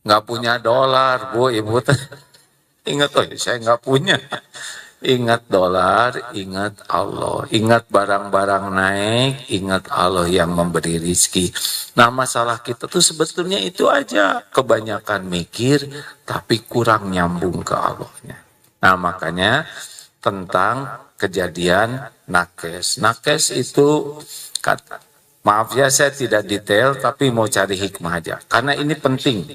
nggak punya dolar, Bu, Ibu. Ingat, oh saya nggak punya. Ingat dolar, ingat Allah, ingat barang-barang naik, ingat Allah yang memberi rizki. Nah, masalah kita tuh sebetulnya itu aja, kebanyakan mikir tapi kurang nyambung ke Allahnya. Nah, makanya tentang kejadian nakes. Nakes itu kata, maaf ya saya tidak detail tapi mau cari hikmah aja karena ini penting.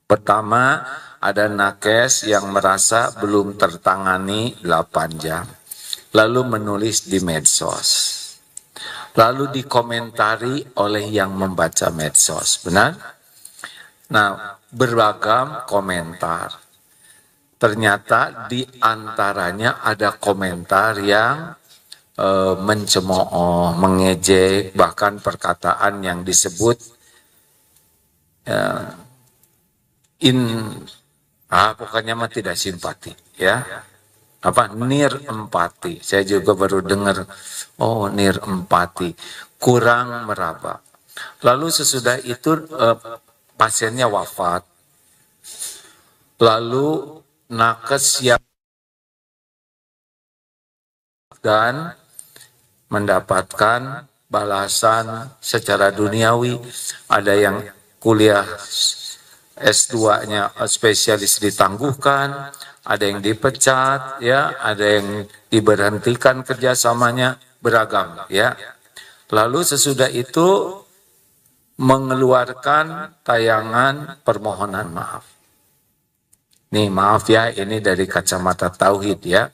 Pertama, ada nakes yang merasa belum tertangani 8 jam. Lalu menulis di medsos. Lalu dikomentari oleh yang membaca medsos. Benar? Nah, beragam komentar. Ternyata di antaranya ada komentar yang mencemooh, mengejek, bahkan perkataan yang disebut pokoknya mah tidak simpati, ya. Apa nir empati? Saya juga baru dengar, oh nir empati, kurang meraba. Lalu sesudah itu pasiennya wafat. Lalu nakes yang dan mendapatkan balasan secara duniawi, ada yang kuliah S2-nya spesialis ditangguhkan, ada yang dipecat, ya, ada yang diberhentikan kerjasamanya, beragam, ya. Lalu sesudah itu mengeluarkan tayangan permohonan maaf. Nih maaf ya, ini dari kacamata tauhid ya.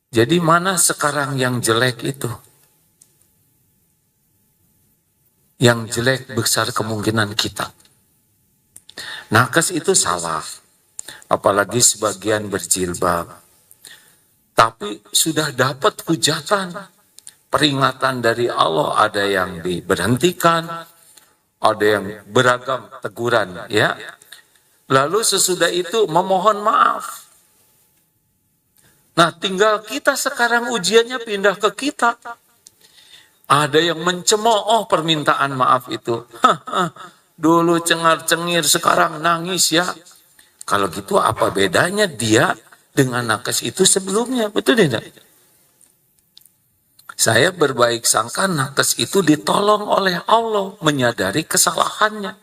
Jadi mana sekarang yang jelek itu? Yang jelek besar kemungkinan kita. Nakes itu salah, apalagi sebagian berjilbab. Tapi sudah dapat hujatan, peringatan dari Allah, ada yang diberhentikan, ada yang beragam teguran, ya. Lalu sesudah itu memohon maaf. Nah, tinggal kita sekarang ujiannya pindah ke kita. Ada yang mencemooh permintaan maaf itu. Dulu cengar-cengir, sekarang nangis ya. Kalau gitu apa bedanya dia dengan nakes itu sebelumnya? Betul tidak? Saya berbaik sangka nakes itu ditolong oleh Allah menyadari kesalahannya.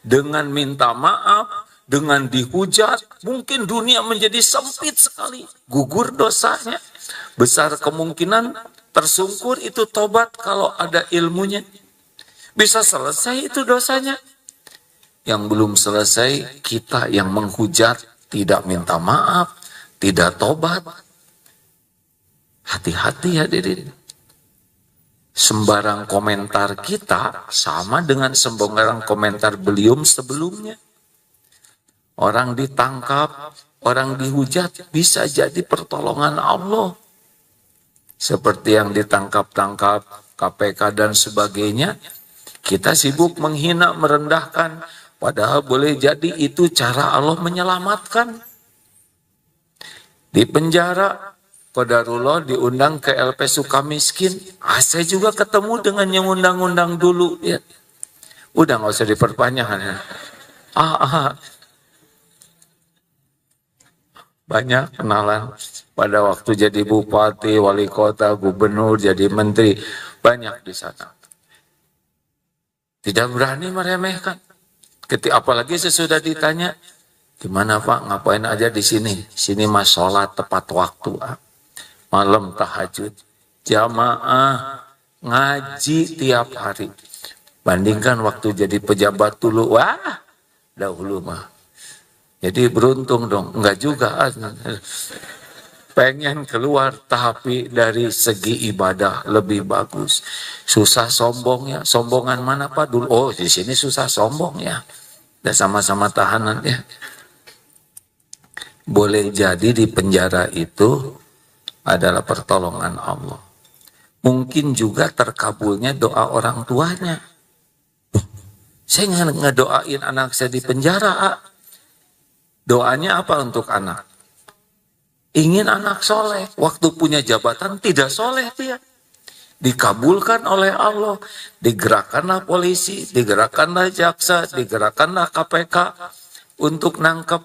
Dengan minta maaf, dengan dihujat, mungkin dunia menjadi sempit sekali. Gugur dosanya. Besar kemungkinan tersungkur itu tobat kalau ada ilmunya. Bisa selesai itu dosanya. Yang belum selesai, kita yang menghujat, tidak minta maaf, tidak tobat. Hati-hati hadirin. Sembarang komentar kita sama dengan sembarang komentar beliau sebelumnya. Orang ditangkap, orang dihujat, bisa jadi pertolongan Allah. Seperti yang ditangkap-tangkap KPK dan sebagainya, kita sibuk menghina, merendahkan, padahal boleh jadi itu cara Allah menyelamatkan. Di penjara, qadarullah diundang ke LP Sukamiskin, saya juga ketemu dengan yang undang-undang dulu. Ya. Udah nggak usah diperpanjang. Banyak kenalan pada waktu jadi bupati, wali kota, gubernur, jadi menteri, banyak di sana. Tidak berani meremehkan. Apalagi sesudah ditanya, gimana Pak, ngapain aja di sini? Sini mas sholat tepat waktu, malam tahajud, jamaah, ngaji tiap hari. Bandingkan waktu jadi pejabat dulu, wah, dahulu mah. Jadi beruntung dong, enggak juga. Pengen keluar tapi dari segi ibadah lebih bagus. Susah sombong ya, sombongan mana Pak dulu? Oh di sini susah sombong ya, udah sama-sama tahanan ya. Boleh jadi di penjara itu adalah pertolongan Allah. Mungkin juga terkabulnya doa orang tuanya. Saya ngedoain anak saya di penjara. Doanya apa untuk anak? Ingin anak soleh. Waktu punya jabatan tidak soleh dia. dikabulkan oleh Allah, digerakkanlah polisi, digerakkanlah jaksa, digerakkanlah KPK untuk nangkep.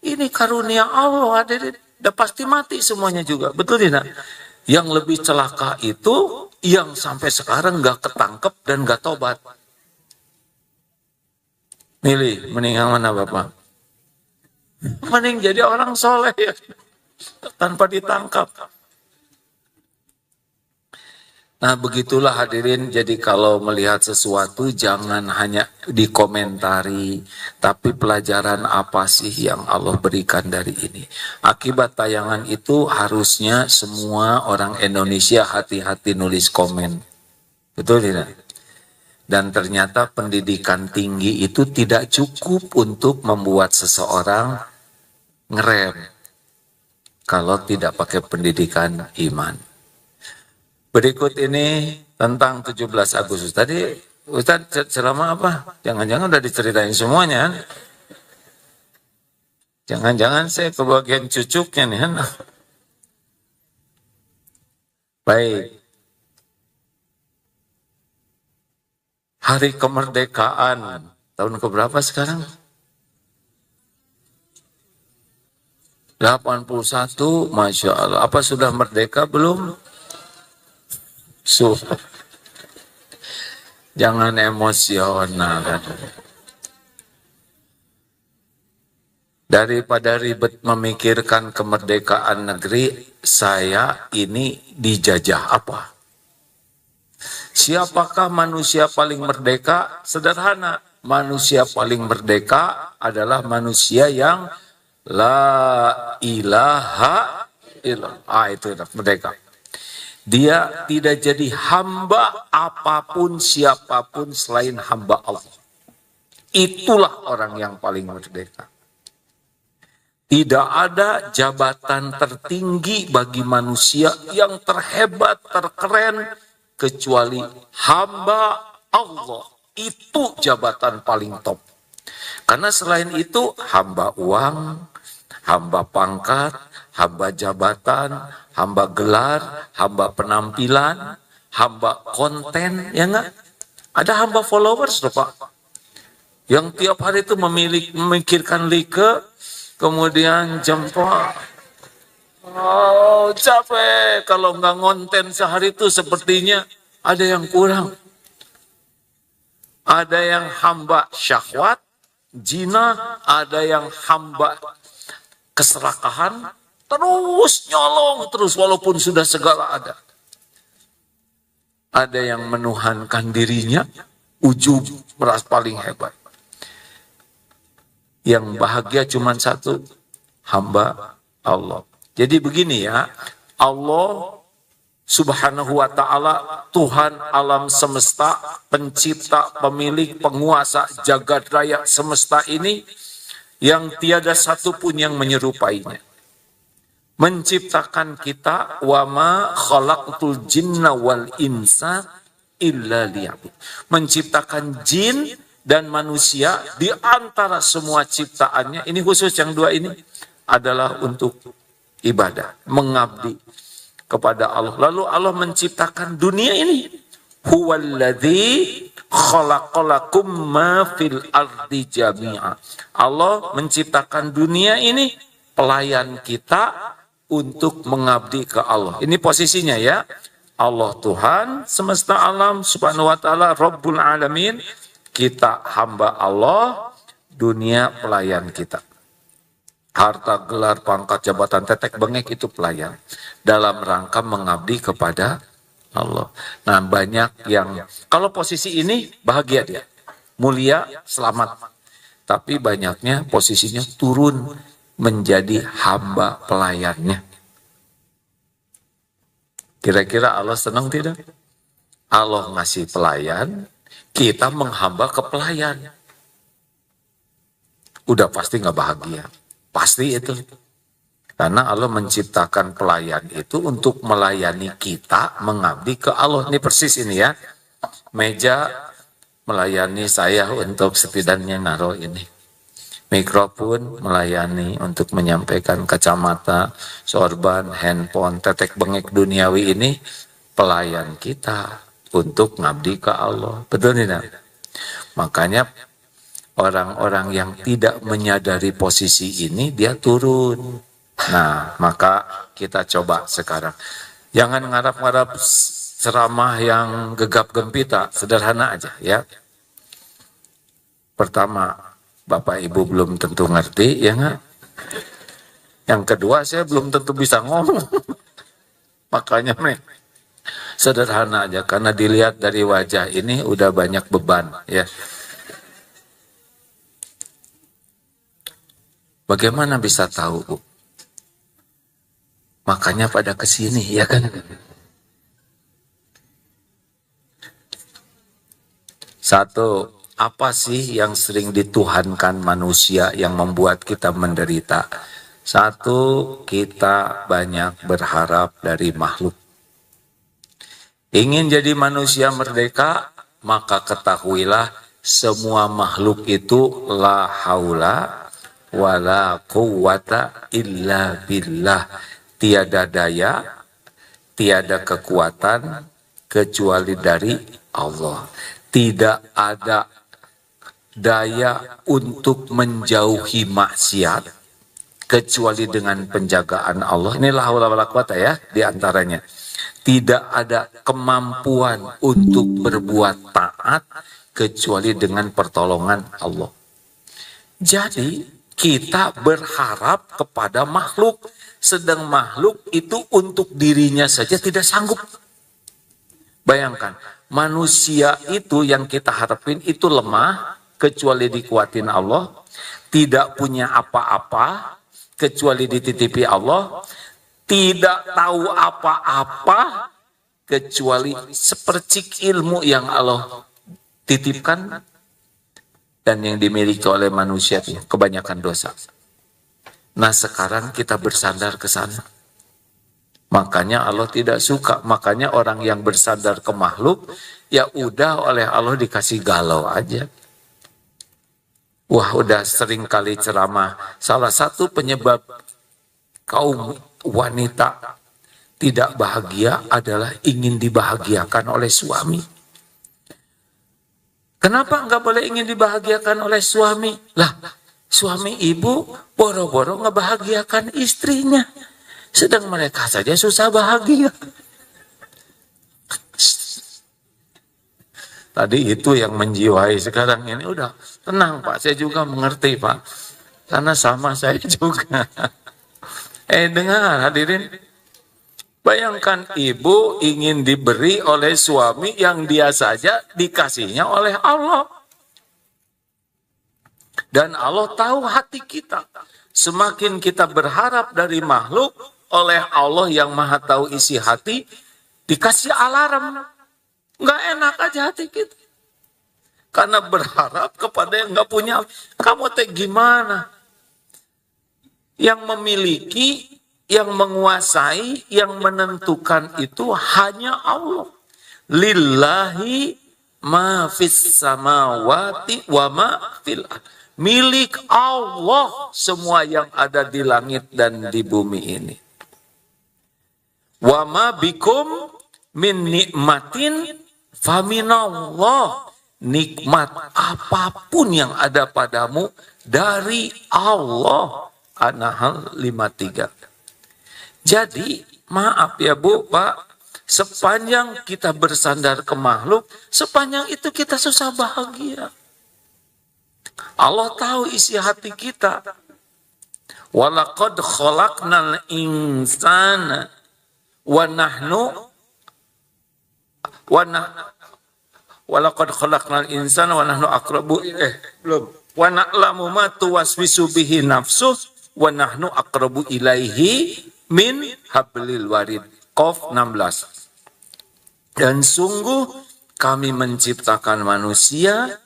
Ini karunia Allah, hadirin. Udah pasti mati semuanya juga, betul tidak? Yang lebih celaka itu yang sampai sekarang nggak ketangkep dan nggak tobat. Milih, mending yang mana Bapak? Mending jadi orang soleh ya, tanpa ditangkap. Nah begitulah hadirin, jadi kalau melihat sesuatu jangan hanya dikomentari, tapi pelajaran apa sih yang Allah berikan dari ini. Akibat tayangan itu harusnya semua orang Indonesia hati-hati nulis komen. Betul tidak? Dan ternyata pendidikan tinggi itu tidak cukup untuk membuat seseorang ngerem kalau tidak pakai pendidikan iman. Berikut ini tentang 17 Agustus. Tadi Ustaz ceramah apa? Jangan-jangan udah diceritain semuanya. Jangan-jangan saya kebagian cucuknya nih. Baik. Hari kemerdekaan. Tahun keberapa sekarang? 81, Masya Allah. Apa sudah merdeka belum? Jangan emosional. Daripada ribet memikirkan kemerdekaan negeri, saya ini dijajah apa? Siapakah manusia paling merdeka? Sederhana, manusia paling merdeka adalah manusia yang la ilaha illallah. Itu merdeka. Dia tidak jadi hamba apapun siapapun selain hamba Allah. Itulah orang yang paling merdeka. Tidak ada jabatan tertinggi bagi manusia yang terhebat, terkeren, kecuali hamba Allah. Itu jabatan paling top. Karena selain itu hamba uang, hamba pangkat, hamba jabatan, hamba gelar, hamba penampilan, hamba konten, ya enggak? Ada hamba followers loh Pak. Yang tiap hari itu memikirkan like, kemudian jempol. Oh, capek kalau nggak ngonten sehari itu sepertinya ada yang kurang. Ada yang hamba syahwat, zina, ada yang hamba keserakahan, terus nyolong terus walaupun sudah segala ada. Ada yang menuhankan dirinya, ujub, merasa paling hebat. Yang bahagia cuma satu, hamba Allah. Jadi begini ya, Allah Subhanahu wa ta'ala, Tuhan alam semesta, pencipta, pemilik, penguasa, jagat raya semesta ini, yang tiada satu pun yang menyerupainya. Menciptakan kita, wa ma khalaqtul jinna wal insa illa liya'bud. Menciptakan jin dan manusia di antara semua ciptaannya, ini khusus yang dua ini, adalah untuk ibadah, mengabdi kepada Allah. Lalu Allah menciptakan dunia ini. Huwaladzi khalaqalakum ma fil ardi jami'a. Allah menciptakan dunia ini, pelayan kita untuk mengabdi ke Allah. Ini posisinya ya. Allah Tuhan semesta alam subhanahu wa ta'ala Rabbul Alamin. Kita hamba Allah, dunia pelayan kita. Harta, gelar, pangkat, jabatan, tetek, bengek itu pelayan. Dalam rangka mengabdi kepada Allah. Nah banyak yang, kalau posisi ini bahagia dia. Mulia, selamat. Tapi banyaknya posisinya turun menjadi hamba pelayannya. Kira-kira Allah senang tidak? Allah ngasih pelayan, kita menghamba ke pelayan. Udah pasti nggak bahagia. Pasti itu. Karena Allah menciptakan pelayan itu untuk melayani kita, mengabdi ke Allah. Ini persis ini ya. Meja melayani saya untuk setidaknya naruh ini. Mikrofon melayani untuk menyampaikan kacamata, sorban, handphone, tetek bengek duniawi ini pelayan kita untuk ngabdi ke Allah. Betul tidak? Makanya orang-orang yang tidak menyadari posisi ini, dia turun. Nah, maka kita coba sekarang. Jangan ngarap-ngarap ceramah yang gegap gempita, sederhana aja ya. Pertama, Bapak Ibu belum tentu ngerti, ya nggak? Yang kedua, saya belum tentu bisa ngomong. Makanya nih, sederhana aja, karena dilihat dari wajah ini udah banyak beban ya. Bagaimana bisa tahu, Bu? Makanya pada kesini, ya kan? Satu, apa sih yang sering dituhankan manusia yang membuat kita menderita? Satu, kita banyak berharap dari makhluk. Ingin jadi manusia merdeka, maka ketahuilah semua makhluk itu la haula wala quwata illa billah. Tiada daya, tiada kekuatan kecuali dari Allah. Tidak ada daya untuk menjauhi maksiat kecuali dengan penjagaan Allah. Ini la haula wala quwata ya, diantaranya. Tidak ada kemampuan untuk berbuat taat kecuali dengan pertolongan Allah. Jadi kita berharap kepada makhluk, sedang makhluk itu untuk dirinya saja tidak sanggup. Bayangkan, manusia itu yang kita harapin itu lemah, kecuali dikuatin Allah, tidak punya apa-apa, kecuali dititipi Allah, tidak tahu apa-apa, kecuali sepercik ilmu yang Allah titipkan, dan yang dimiliki oleh manusia kebanyakan dosa. Nah sekarang kita bersandar ke sana. Makanya Allah tidak suka. Makanya orang yang bersandar ke makhluk, ya udah oleh Allah dikasih galau aja. Wah udah sering kali ceramah. Salah satu penyebab kaum wanita tidak bahagia adalah ingin dibahagiakan oleh suami. Kenapa enggak boleh ingin dibahagiakan oleh suami? Lah, suami ibu boro-boro ngebahagiakan istrinya. Sedang mereka saja susah bahagia. Tadi itu yang menjiwai, sekarang ini udah tenang Pak, saya juga mengerti Pak. Karena sama saya juga. Dengar hadirin. Bayangkan ibu ingin diberi oleh suami yang dia saja dikasihnya oleh Allah. Dan Allah tahu hati kita. Semakin kita berharap dari makhluk, oleh Allah yang maha tahu isi hati, dikasih alarm. Nggak enak aja hati kita. Karena berharap kepada yang nggak punya. Kamu teh gimana? Yang memiliki, yang menguasai, yang menentukan itu hanya Allah. Lillahi ma fis samawati wa ma fil ardh. Milik Allah semua yang ada di langit dan di bumi ini. Wa ma bikum min nikmatin faminallah. Nikmat apapun yang ada padamu dari Allah. An-Nahl 53. Jadi, maaf ya Bu, Pak, sepanjang kita bersandar ke makhluk, sepanjang itu kita susah bahagia. Allah tahu isi hati kita. Walaqad khalaqnal insana wa nahnu walaqad khalaqnal insana wa nahnu aqrabu belum. Wa na'lamu ma tuwaswisu bihi nafsuh wa nahnu aqrabu ilaihi min hablil warid. Qaf 16. Dan sungguh kami menciptakan manusia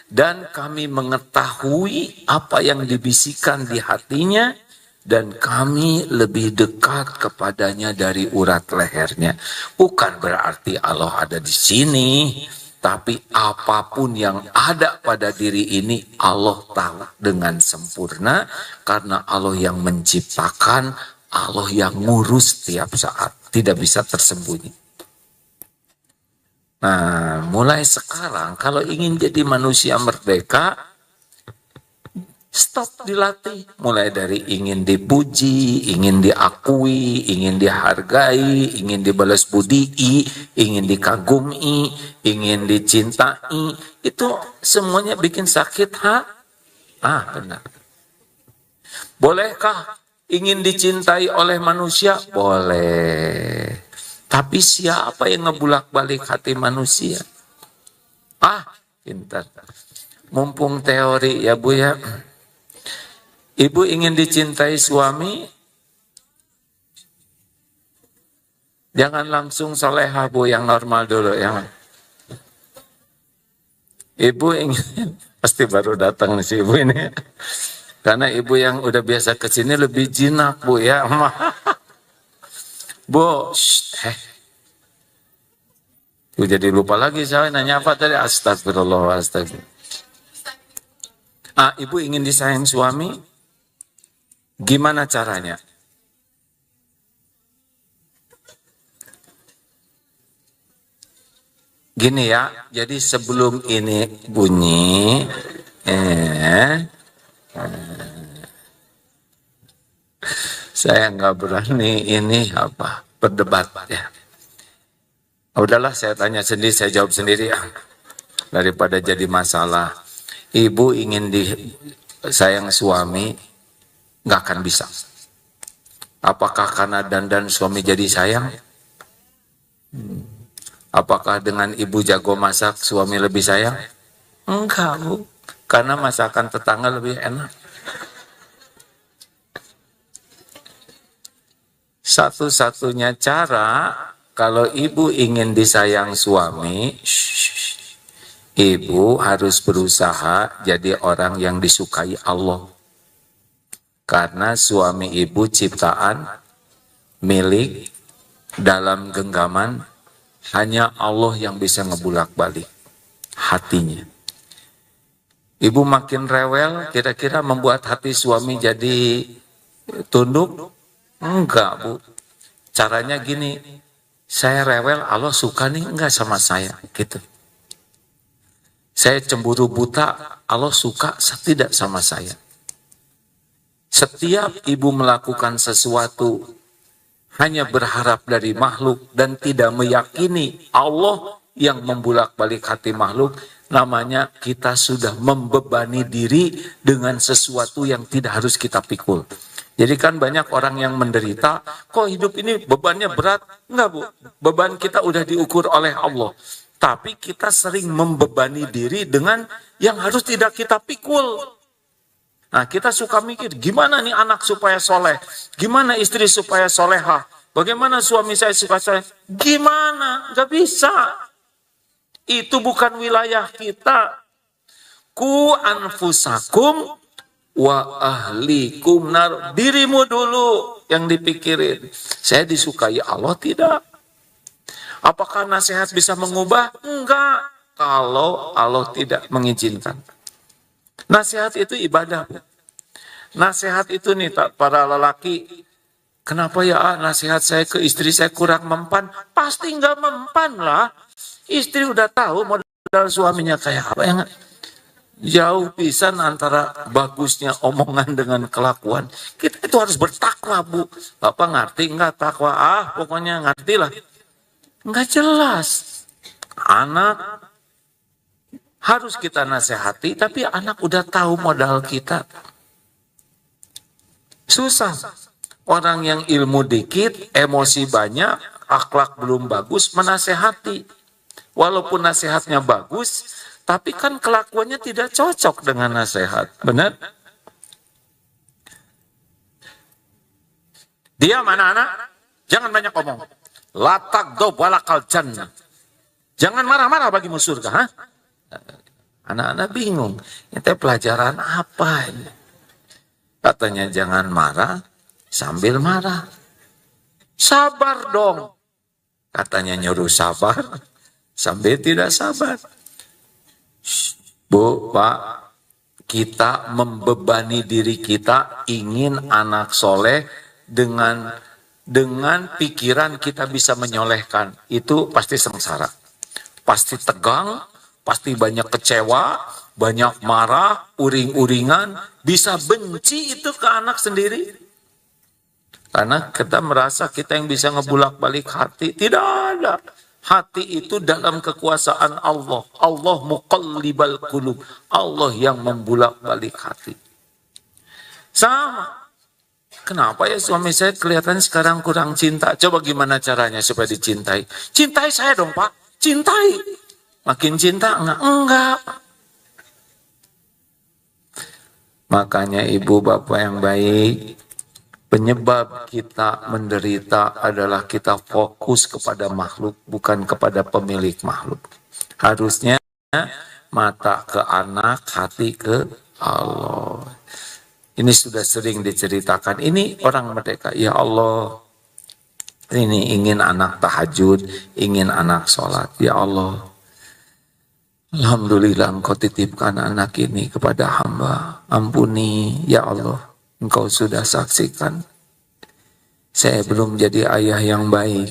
dan kami mengetahui apa yang dibisikkan di hatinya dan kami lebih dekat kepadanya dari urat lehernya. Bukan berarti Allah ada di sini, tapi apapun yang ada pada diri ini Allah tahu dengan sempurna karena Allah yang menciptakan, Allah yang ngurus setiap saat, tidak bisa tersembunyi. Nah, mulai sekarang kalau ingin jadi manusia merdeka, stop dilatih. Mulai dari ingin dipuji, ingin diakui, ingin dihargai, ingin dibalas budi, ingin dikagumi, ingin dicintai. Itu semuanya bikin sakit, benar. Bolehkah ingin dicintai oleh manusia? Boleh. Tapi siapa yang ngebulak-balik hati manusia? Pintar. Mumpung teori ya Bu ya. Ibu ingin dicintai suami, jangan langsung solehah Bu, yang normal dulu ya. Ibu ingin, pasti baru datang nih si ibu ini. Karena ibu yang udah biasa kesini lebih jinak Bu ya. Bu, Bu jadi lupa lagi saya nanya apa tadi. Astagfirullah, astagfirullah. Ibu ingin disayang suami, gimana caranya? Gini ya, jadi sebelum ini bunyi, saya nggak berani ini berdebat ya. Udahlah saya tanya sendiri, saya jawab sendiri ya. Daripada jadi masalah. Ibu ingin disayang suami, nggak akan bisa. Apakah karena dandan suami jadi sayang? Apakah dengan ibu jago masak suami lebih sayang? Enggak Bu, karena masakan tetangga lebih enak. Satu-satunya cara kalau ibu ingin disayang suami, ibu harus berusaha jadi orang yang disukai Allah. Karena suami ibu ciptaan milik dalam genggaman, hanya Allah yang bisa ngebulak-balik hatinya. Ibu makin rewel, kira-kira membuat hati suami jadi tunduk? Enggak Bu. Caranya gini, saya rewel, Allah suka nih enggak sama saya, gitu. Saya cemburu buta, Allah suka tidak sama saya. Setiap ibu melakukan sesuatu hanya berharap dari makhluk dan tidak meyakini Allah yang membulak-balik hati makhluk, namanya kita sudah membebani diri dengan sesuatu yang tidak harus kita pikul. Jadi kan banyak orang yang menderita, kok hidup ini bebannya berat? Enggak Bu, beban kita udah diukur oleh Allah. Tapi kita sering membebani diri dengan yang harus tidak kita pikul. Nah kita suka mikir, gimana nih anak supaya soleh? Gimana istri supaya solehah? Bagaimana suami saya supaya soleh? Gimana? Gak bisa. Itu bukan wilayah kita. Ku anfusakum wa ahlikum nar. Dirimu dulu yang dipikirin. Saya disukai Allah tidak? Apakah nasihat bisa mengubah? Enggak. Kalau Allah tidak mengizinkan. Nasihat itu ibadah. Nasihat itu nih para lelaki. Kenapa ya nasihat saya ke istri saya kurang mempan? Pasti enggak mempan lah. Istri udah tahu modal suaminya kayak apa. Yang jauh pisan antara bagusnya omongan dengan kelakuan. Kita itu harus bertakwa Bu. Bapak ngerti enggak takwa? Pokoknya ngerti lah. Enggak jelas. Anak harus kita nasihati, tapi anak udah tahu modal kita. Susah. Orang yang ilmu dikit, emosi banyak, akhlak belum bagus, menasehati. Walaupun nasihatnya bagus, tapi kan kelakuannya tidak cocok dengan nasihat. Benar? Dia mana anak? Jangan banyak omong. Latak do balakal jannah. Jangan marah-marah bagimu surga. Anak-anak bingung. Ini pelajaran apa ini? Katanya jangan marah sambil marah. Sabar dong. Katanya nyuruh sabar sambil tidak sabar. Bu, Pak, kita membebani diri kita ingin anak soleh dengan pikiran kita bisa menyolehkan. Itu pasti sengsara. pasti tegang, pasti banyak kecewa, banyak marah, uring-uringan, bisa benci itu ke anak sendiri. Karena kita merasa kita yang bisa ngebulak-balik hati. Tidak ada. Hati itu dalam kekuasaan Allah. Allah muqallibal qulub. Allah yang membulak-balik hati. Sama. Kenapa ya suami saya kelihatan sekarang kurang cinta? Coba gimana caranya supaya dicintai? Cintai saya dong Pak. Cintai. Makin cinta enggak? Enggak. Makanya ibu bapak yang baik, penyebab kita menderita adalah kita fokus kepada makhluk, bukan kepada pemilik makhluk. Harusnya mata ke anak, hati ke Allah. Ini sudah sering diceritakan. Ini orang merdeka. Ya Allah, ini ingin anak tahajud, ingin anak sholat. Ya Allah, alhamdulillah Engkau titipkan anak ini kepada hamba. Ampuni, ya Allah. Engkau sudah saksikan. Saya belum jadi ayah yang baik.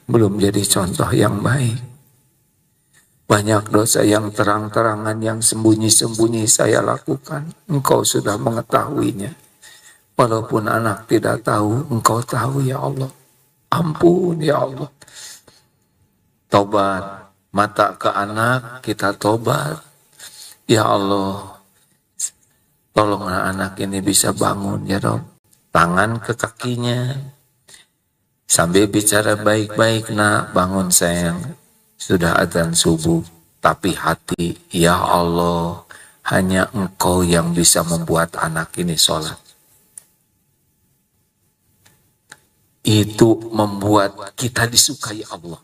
Belum jadi contoh yang baik. Banyak dosa yang terang-terangan, yang sembunyi-sembunyi saya lakukan. Engkau sudah mengetahuinya. Walaupun anak tidak tahu, Engkau tahu ya Allah. Ampun ya Allah. Tobat. Mata ke anak, kita tobat. Ya Allah. Tolonglah anak ini bisa bangun ya Rob. Tangan ke kakinya. Sambil bicara baik-baik, nak, bangun sayang. Sudah adzan subuh, tapi hati, ya Allah, hanya Engkau yang bisa membuat anak ini sholat. Itu membuat kita disukai Allah.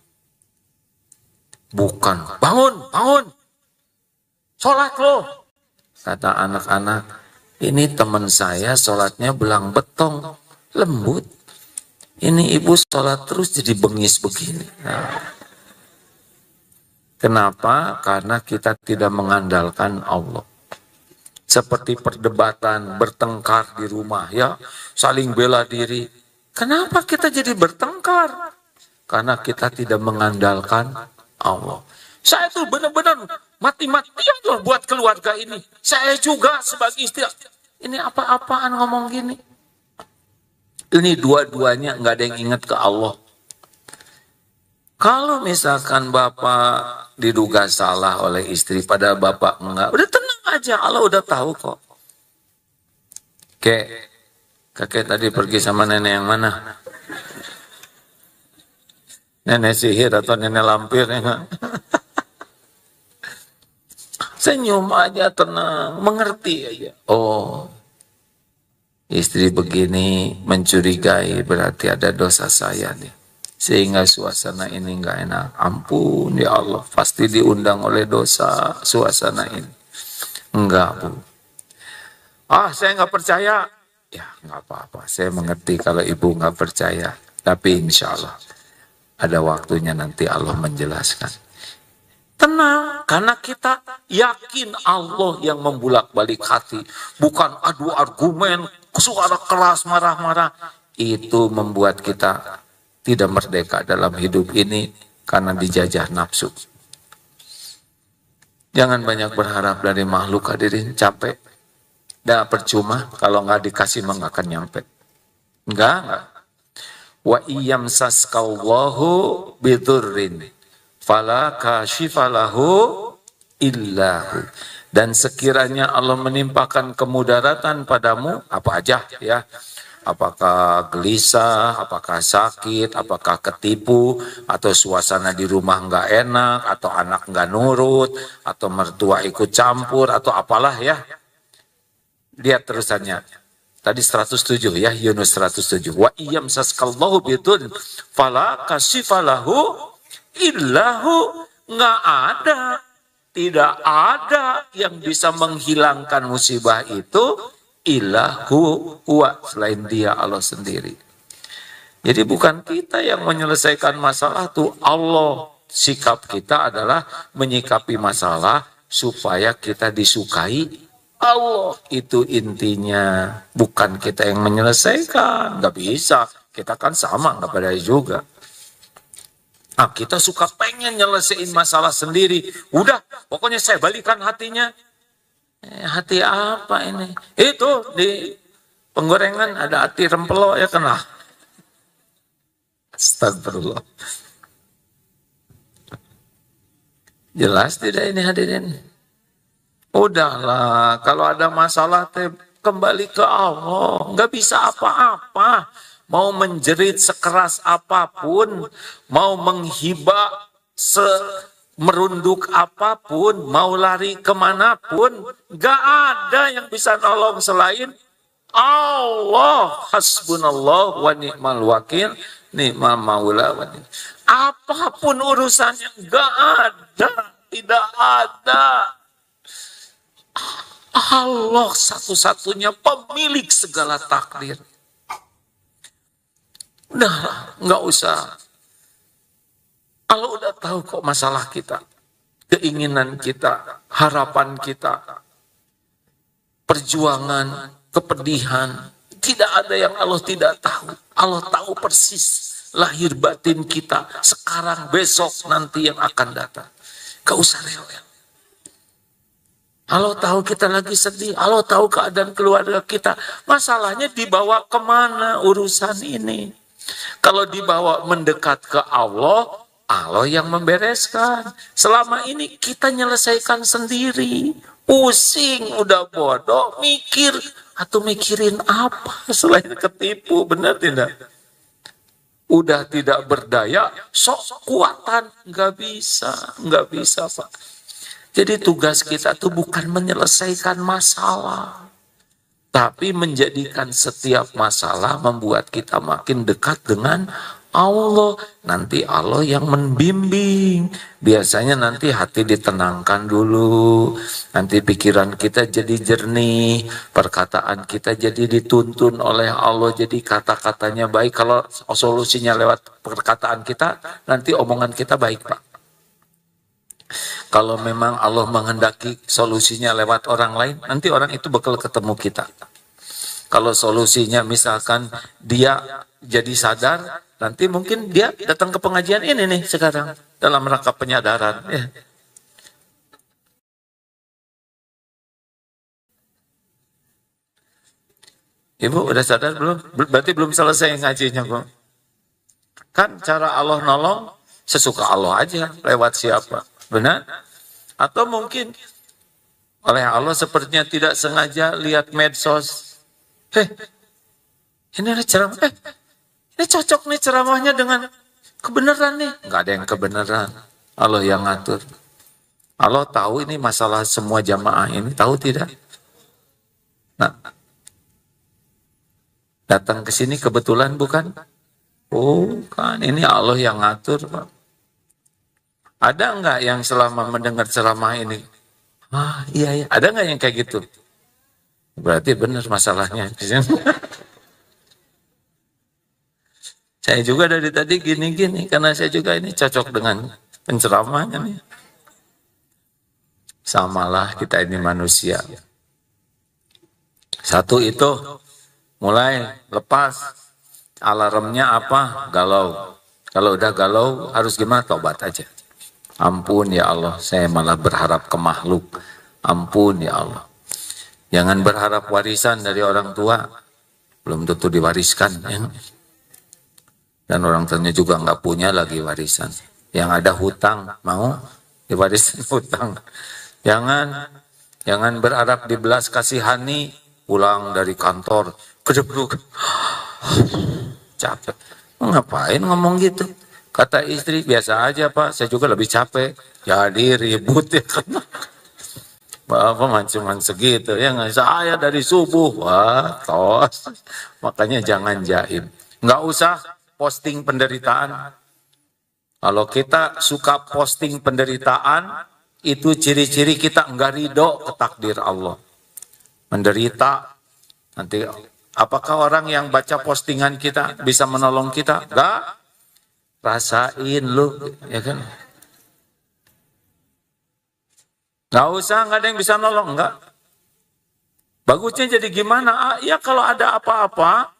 Bukan, bangun, bangun, sholat loh. Kata anak-anak, ini teman saya sholatnya belang betong, lembut. Ini ibu sholat terus jadi bengis begini. Nah. Kenapa? Karena kita tidak mengandalkan Allah. Seperti perdebatan, bertengkar di rumah, ya, saling bela diri. Kenapa kita jadi bertengkar? Karena kita tidak mengandalkan Allah. Saya tuh benar-benar mati-matian loh buat keluarga ini. Saya juga sebagai istri. Ini apa-apaan ngomong gini? Ini dua-duanya nggak ada yang ingat ke Allah. Kalau misalkan bapak diduga salah oleh istri, pada bapak enggak, udah tenang aja, Allah udah tahu kok. Kakek tadi pergi sama nenek yang mana? Nenek sihir atau nenek lampir? Ya? Senyum aja, tenang, mengerti aja. Oh, istri begini mencurigai, berarti ada dosa saya nih. Sehingga suasana ini enggak enak. Ampun ya Allah, pasti diundang oleh dosa suasana ini. Enggak Bu. Saya enggak percaya. Ya enggak apa-apa, saya mengerti kalau ibu enggak percaya. Tapi insya Allah ada waktunya nanti Allah menjelaskan. Tenang, karena kita yakin Allah yang membulak-balik hati. Bukan adu argumen, suara keras, marah-marah. Itu membuat kita tidak merdeka dalam hidup ini karena dijajah nafsu. Jangan banyak berharap dari makhluk, hadirin, capek. Dah percuma kalau nggak dikasih mah nggak akan nyampe. Enggak. Wa iyamsaskallahu bidurrin fala kashifalahu illahu. Dan sekiranya Allah menimpakan kemudaratan padamu, apa aja ya. Apakah gelisah, apakah sakit, apakah ketipu, atau suasana di rumah nggak enak, atau anak nggak nurut, atau mertua ikut campur, atau apalah ya. Lihat terusannya. Tadi 107 ya, Yunus 107. Wa iyamsaskallahu bidun fala kashifalahu illahu. Nggak ada. Tidak ada yang bisa menghilangkan musibah itu. Ilahu huwa, selain dia Allah sendiri. Jadi bukan kita yang menyelesaikan masalah itu, Allah. Sikap kita adalah menyikapi masalah supaya kita disukai Allah. Itu intinya, bukan kita yang menyelesaikan. Gak bisa, kita kan sama, gak pada juga. Ah, kita suka pengen nyelesain masalah sendiri. Udah, pokoknya saya balikan hatinya. Hati apa ini? Itu di penggorengan ada hati rempelo ya kena. Astagfirullah. Jelas tidak ini hadirin? Udahlah, kalau ada masalah kembali ke Allah. Nggak bisa apa-apa. Mau menjerit sekeras apapun, mau menghibah merunduk apapun, mau lari kemanapun, gak ada yang bisa nolong selain Allah. Hasbunallah wa ni'mal wakil, ni'mal maula wa ni'mal. Apapun urusannya, gak ada, tidak ada. Allah satu-satunya pemilik segala takdir. Udah, nggak usah. Allah udah tahu kok masalah kita, keinginan kita, harapan kita, perjuangan, kepedihan. Tidak ada yang Allah tidak tahu. Allah tahu persis lahir batin kita sekarang, besok, nanti yang akan datang. Gak usah rewel. Allah tahu kita lagi sedih. Allah tahu keadaan keluarga kita. Masalahnya dibawa kemana urusan ini? Kalau dibawa mendekat ke Allah, Allah yang membereskan. Selama ini kita nyelesaikan sendiri. Pusing, udah bodoh, mikir. Atau mikirin apa selain ketipu, benar tidak? Udah tidak berdaya, sok kuatan. Nggak bisa Pak. Jadi tugas kita tuh bukan menyelesaikan masalah. Tapi menjadikan setiap masalah membuat kita makin dekat dengan Allah. Nanti Allah yang membimbing. Biasanya nanti hati ditenangkan dulu. Nanti pikiran kita jadi jernih. Perkataan kita jadi dituntun oleh Allah. Jadi kata-katanya baik. Kalau solusinya lewat perkataan kita, nanti omongan kita baik, Pak. Kalau memang Allah menghendaki solusinya lewat orang lain, nanti orang itu bakal ketemu kita. Kalau solusinya misalkan dia jadi sadar, nanti mungkin dia datang ke pengajian ini nih sekarang, dalam rangka penyadaran. Ya. Ibu udah sadar belum? Berarti belum selesai ngajinya, Bu. Kan cara Allah nolong, sesuka Allah aja, lewat siapa. Benar? Atau mungkin oleh Allah sepertinya tidak sengaja lihat medsos. Ini ada ceramah. Ini cocok nih ceramahnya dengan kebenaran nih. Enggak ada yang kebenaran. Allah yang ngatur. Allah tahu ini masalah semua jamaah ini. Tahu tidak? Nah, datang ke sini kebetulan bukan? Bukan. Ini Allah yang ngatur, Pak. Ada enggak yang selama mendengar ceramah ini? Iya. Ada enggak yang kayak gitu? Berarti benar masalahnya. Saya juga dari tadi gini-gini, karena saya juga ini cocok dengan penceramahnya nih. Samalah kita ini manusia. Satu itu, mulai lepas. Alarmnya apa? Galau. Kalau udah galau, harus gimana? Tobat aja. Ampun ya Allah, saya malah berharap ke makhluk. Ampun ya Allah. Jangan berharap warisan dari orang tua. Belum tentu diwariskan. Ya. Dan orang tuanya juga nggak punya lagi warisan. Yang ada hutang, mau diwarisin hutang. Jangan berharap dibelas kasihani, pulang dari kantor, kejeblok. Capek. Ngapain ngomong gitu? Kata istri, biasa aja Pak, saya juga lebih capek. Jadi ribut ya kan. Bapak cuma segitu, ya nggak, saya dari subuh. Wah, tos. Makanya jangan jaim. Nggak usah posting penderitaan. Kalau kita suka posting penderitaan, itu ciri-ciri kita enggak ridho ke takdir Allah. Menderita, nanti apakah orang yang baca postingan kita bisa menolong kita? Enggak. Rasain lu, ya kan? Nggak usah, nggak ada yang bisa nolong, enggak. Bagusnya jadi gimana? Ya kalau ada apa-apa,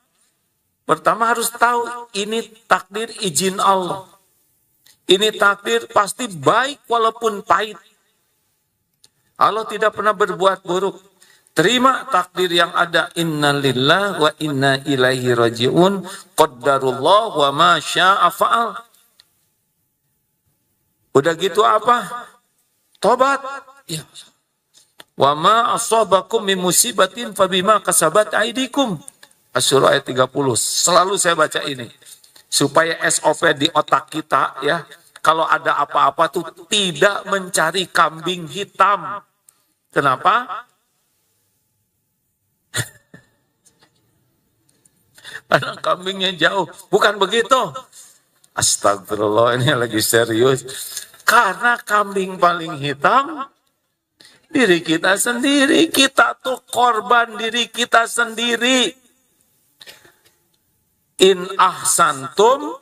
pertama harus tahu ini takdir izin Allah. Ini takdir pasti baik walaupun pahit. Allah tidak pernah berbuat buruk. Terima takdir yang ada. Inna lillah wa inna ilaihi raji'un. Qaddarullah wa ma sya'a fa'al. Udah gitu apa? Tobat. Ya. Wa ma asabakum min musibatin fabima kasabat aidikum. Asy-Syura ayat 30. Selalu saya baca ini. Supaya SOP di otak kita ya. Kalau ada apa-apa tuh tidak mencari kambing hitam. Kenapa? Karena kambingnya jauh. Bukan begitu. Astagfirullah, ini lagi serius. Karena kambing paling hitam diri kita sendiri. Kita tuh korban diri kita sendiri. In ahsantum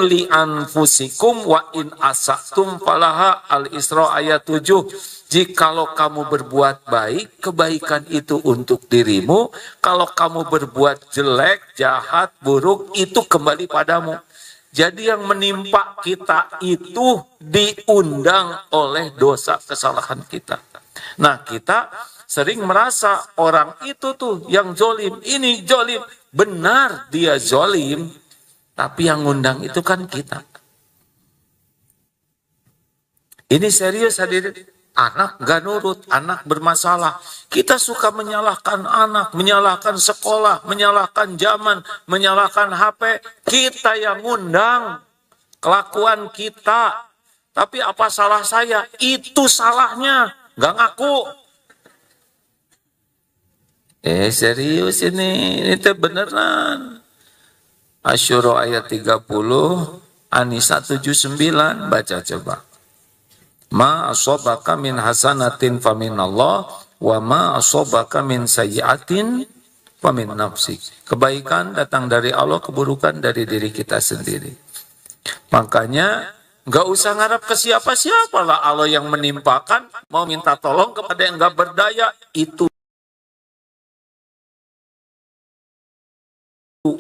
li anfusikum wa in asatum falaha. Al-Isra ayat 7. Jikalau kamu berbuat baik, kebaikan itu untuk dirimu. Kalau kamu berbuat jelek, jahat, buruk, itu kembali padamu. Jadi yang menimpa kita itu diundang oleh dosa kesalahan kita. Nah, kita sering merasa orang itu tuh yang zolim, ini zolim. Benar dia zolim, tapi yang ngundang itu kan kita. Ini serius hadirin. Anak gak nurut, anak bermasalah. Kita suka menyalahkan anak, menyalahkan sekolah, menyalahkan zaman, menyalahkan HP. Kita yang ngundang kelakuan kita. Tapi apa salah saya? Itu salahnya. Gak ngaku. Serius ini tuh beneran. Asy-Syura ayat 30, An-Nisa 79, baca coba. Ma asobaka min hasanatin faminallah wa ma asobaka min sayyiatin famin nafsik. Kebaikan datang dari Allah, keburukan dari diri kita sendiri. Makanya nggak usah ngarap ke siapa-siapa lah. Allah yang menimpakan, mau minta tolong kepada yang nggak berdaya, itu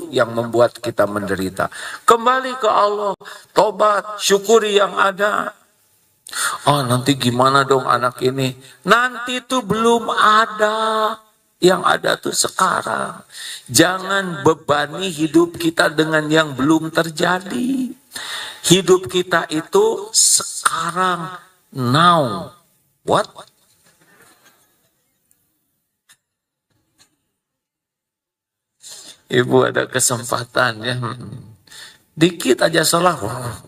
yang membuat kita menderita. Kembali ke Allah, tobat, syukuri yang ada. Oh, nanti gimana dong anak ini? Nanti tuh belum ada. Yang ada tuh sekarang. Jangan bebani hidup kita dengan yang belum terjadi. Hidup kita itu sekarang, now. What? Ibu ada kesempatan ya. Dikit aja salah,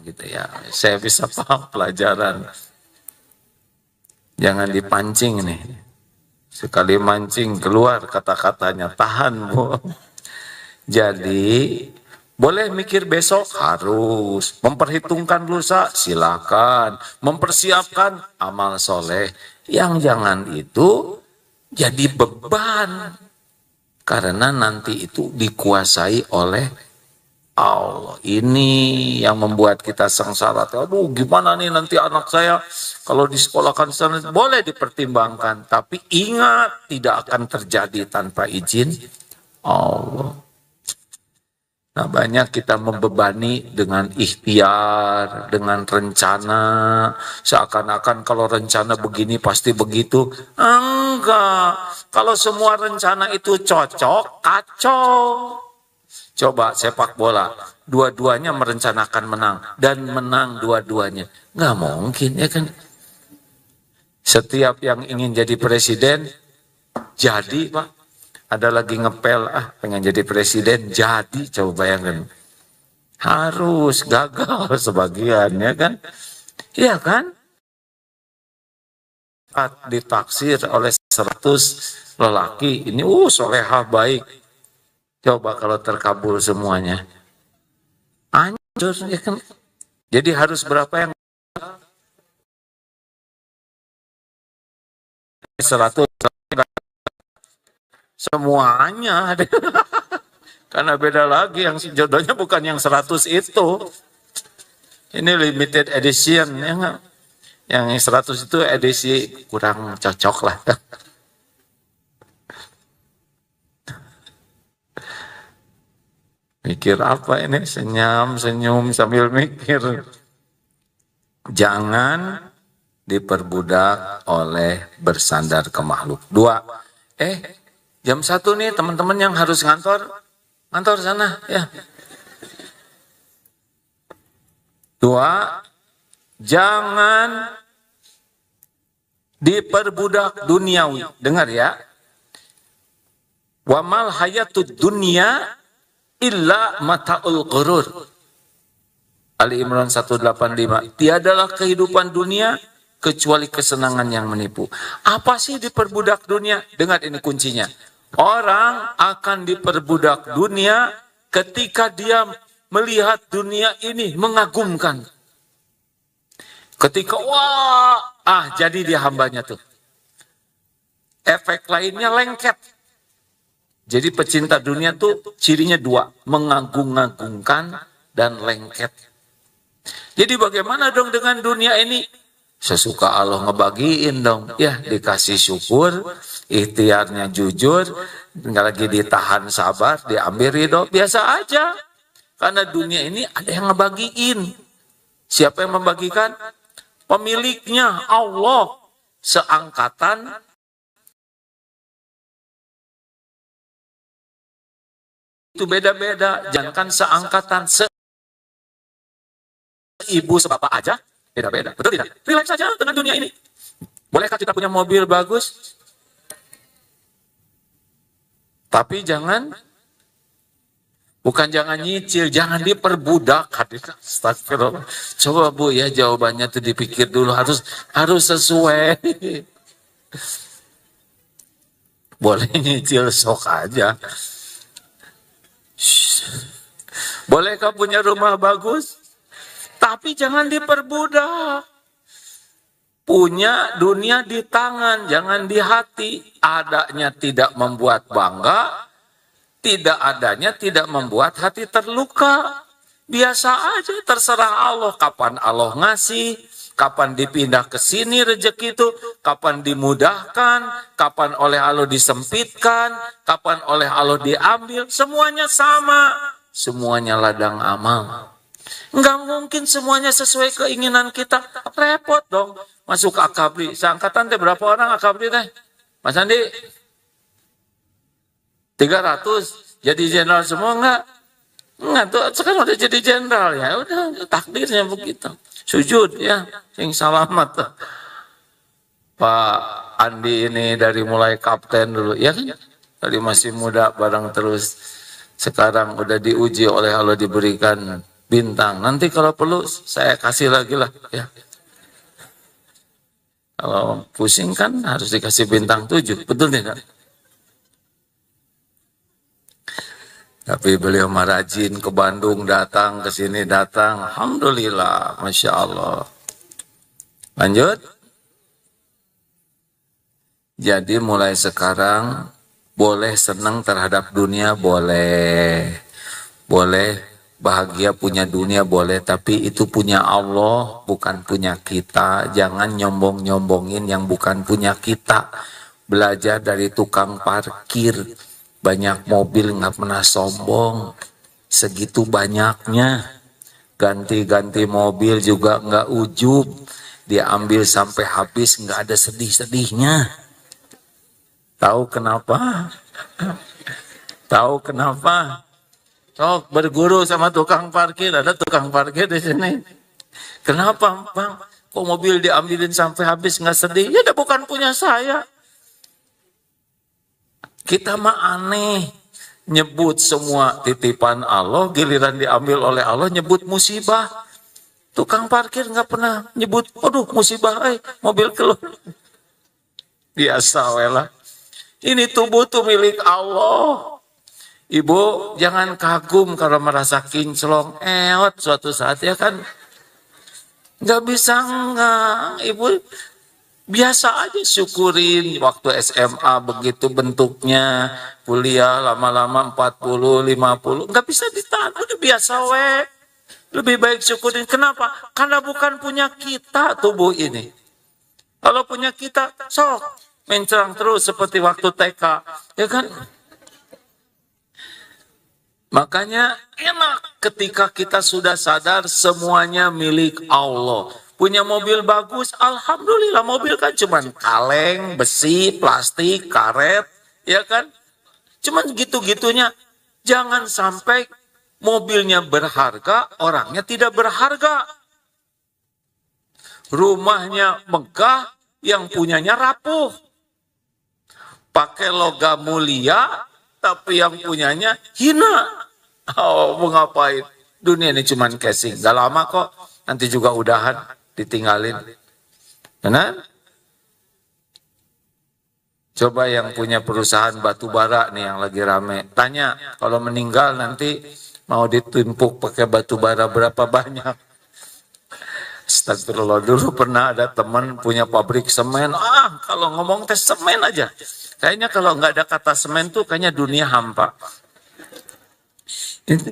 gitu ya. Saya bisa paham pelajaran. Jangan dipancing nih. Sekali mancing keluar kata-katanya, tahan Bu. Jadi boleh mikir besok, harus. Memperhitungkan lusa, silakan. Mempersiapkan amal soleh. Yang jangan itu jadi beban. Karena nanti itu dikuasai oleh Allah. Ini yang membuat kita sengsara. Aduh, gimana nih nanti anak saya kalau disekolahkan sana. Boleh dipertimbangkan, tapi ingat tidak akan terjadi tanpa izin Allah. Nah, banyak kita membebani dengan ikhtiar, dengan rencana. Seakan-akan kalau rencana begini pasti begitu. Enggak. Kalau semua rencana itu cocok, kacau. Coba sepak bola, dua-duanya merencanakan menang dan menang dua-duanya. Nggak mungkin ya kan. Setiap yang ingin jadi presiden, jadi Pak. Ada lagi ngepel, pengen jadi presiden, jadi coba bayangkan. Harus gagal sebagian ya kan. Iya kan. Ditaksir oleh 100 lelaki, ini solehah baik. Coba kalau terkabul semuanya. Hancur ya kan. Jadi harus berapa yang 100 semuanya. Karena beda lagi, yang jodohnya bukan yang 100 itu. Ini limited edition ya. Yang 100 itu edisi kurang cocok lah. Mikir apa ini? Senyum sambil mikir. Jangan diperbudak oleh bersandar ke makhluk. 2. Jam 1 nih teman-teman yang harus ngantor sana ya. 2. Jangan diperbudak duniawi. Dengar ya. Wa mal hayatud dunya illa mata'ul ghurur. Ali Imran 185. Tiadalah kehidupan dunia kecuali kesenangan yang menipu. Apa sih diperbudak dunia? Dengar ini kuncinya. Orang akan diperbudak dunia ketika dia melihat dunia ini mengagumkan. Ketika jadi dia hambanya tuh. Efek lainnya lengket. Jadi pecinta dunia tuh cirinya 2, mengagung-agungkan dan lengket. Jadi bagaimana dong dengan dunia ini? Sesuka Allah ngebagiin dong. Ya, dikasih syukur, ikhtiarnya jujur, nggak lagi ditahan sabar, diambil ridho, biasa aja. Karena dunia ini ada yang ngebagiin. Siapa yang membagikan? Pemiliknya Allah. Seangkatan itu beda-beda. Jangan seangkatan, ibu sebapak aja, beda-beda. Betul tidak? Relax saja dengan dunia ini. Bolehkah kita punya mobil bagus? Tapi bukan jangan nyicil, jangan diperbudak. Astagfirullah. Coba Bu ya jawabannya tuh dipikir dulu, harus sesuai. Boleh nyicil sok aja. Bolehkah punya rumah bagus? Tapi jangan diperbudak. Punya dunia di tangan, jangan di hati. Adanya tidak membuat bangga, tidak adanya tidak membuat hati terluka. Biasa aja, terserah Allah. Kapan Allah ngasih, kapan dipindah ke sini rezeki itu, kapan dimudahkan, kapan oleh Allah disempitkan, kapan oleh Allah diambil. Semuanya sama. Semuanya ladang amal. Enggak mungkin semuanya sesuai keinginan kita. Repot dong. Masuk ke akabri. Seangkatan teh berapa orang akabri teh? Mas Andi? 300. Jadi jenderal semua enggak? Enggak tuh. Sekarang udah jadi jenderal ya. Udah takdirnya begitu. Sujud ya. Sing salamat. Pak Andi ini dari mulai kapten dulu. Ya kan? Dari masih muda bareng terus. Sekarang udah diuji oleh Allah diberikan bintang. Nanti kalau perlu saya kasih lagi lah ya. Kalau pusing kan harus dikasih bintang 7. Betul tidak? Tapi beliau rajin ke Bandung datang, ke sini datang. Alhamdulillah, Masya Allah. Lanjut. Jadi mulai sekarang boleh senang terhadap dunia, boleh bahagia punya dunia, boleh, tapi itu punya Allah, bukan punya kita. Jangan nyombong-nyombongin yang bukan punya kita. Belajar dari tukang parkir, banyak mobil nggak pernah sombong, segitu banyaknya, ganti-ganti mobil juga nggak ujub, diambil sampai habis nggak ada sedih-sedihnya. Tahu kenapa? Tahu kenapa? Sok berguru sama tukang parkir, ada tukang parkir di sini. Kenapa, Bang? Kok mobil diambilin sampai habis nggak sedih? Ya udah bukan punya saya. Kita mah aneh, nyebut semua titipan Allah, giliran diambil oleh Allah nyebut musibah. Tukang parkir nggak pernah nyebut, aduh musibah, mobil keluar. Biasa lah. Ini tubuh tuh milik Allah. Ibu jangan kagum kalau merasa kinclong, suatu saat ya kan. Nggak bisa enggak, Ibu biasa aja syukurin. Waktu SMA begitu bentuknya, kuliah lama-lama 40, 50, nggak bisa ditahan, udah biasa Lebih baik syukurin. Kenapa? Karena bukan punya kita tubuh ini. Kalau punya kita, sok mencerang terus seperti waktu TK, ya kan? Makanya enak ketika kita sudah sadar semuanya milik Allah. Punya mobil bagus, alhamdulillah. Mobil kan cuman kaleng, besi, plastik, karet, ya kan? Cuman gitu-gitunya. Jangan sampai mobilnya berharga, orangnya tidak berharga. Rumahnya megah, yang punyanya rapuh. Pakai logam mulia, tapi yang punyanya hina. Oh, mau ngapain? Dunia ini cuman casing. Gak lama kok, nanti juga udahan, ditinggalin. Benar? Coba yang punya perusahaan batu bara nih yang lagi rame. Tanya, kalau meninggal nanti mau ditumpuk pakai batu bara berapa banyak? Astagfirullah, dulu pernah ada teman punya pabrik semen. Kalau ngomong tes semen aja. Kayaknya kalau nggak ada kata semen tuh kayaknya dunia hampa.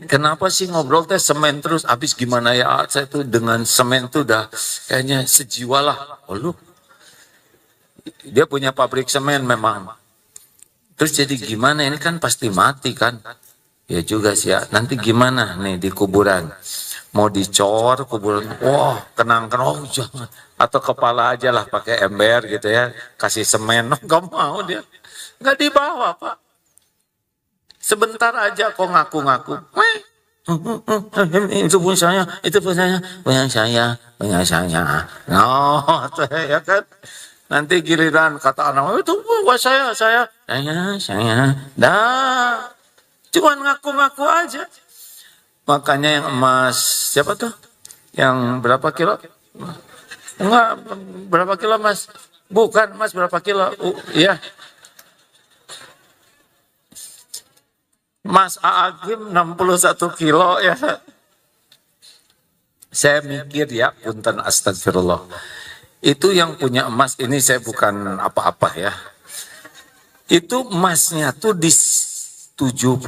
Kenapa sih ngobrol tes semen terus? Habis gimana ya? Saya tuh dengan semen tuh udah kayaknya sejiwa lah. Oh lu, dia punya pabrik semen memang. Terus jadi gimana? Ini kan pasti mati kan? Ya juga sih ya. Nanti gimana nih di kuburan? Mau dicor kuburan? Wah, kenang-kenang. Oh jangan. Atau kepala aja lah pakai ember gitu ya. Kasih semen. Nggak mau dia. Nggak dibawa Pak. Sebentar aja kok ngaku-ngaku. Itu pun saya, itu pun saya, punya saya, punya saya. No, ya kan? Nanti giliran kata anak, itu buat saya. Dah, cuman ngaku-ngaku aja. Makanya yang emas, siapa tuh? Yang berapa kilo? Enggak, berapa kilo mas? Bukan mas, berapa kilo? Iya. Mas Aagim 61 kilo ya. Saya mikir ya, punten astagfirullah. Itu yang punya emas, ini saya bukan apa-apa ya. Itu emasnya tuh di 75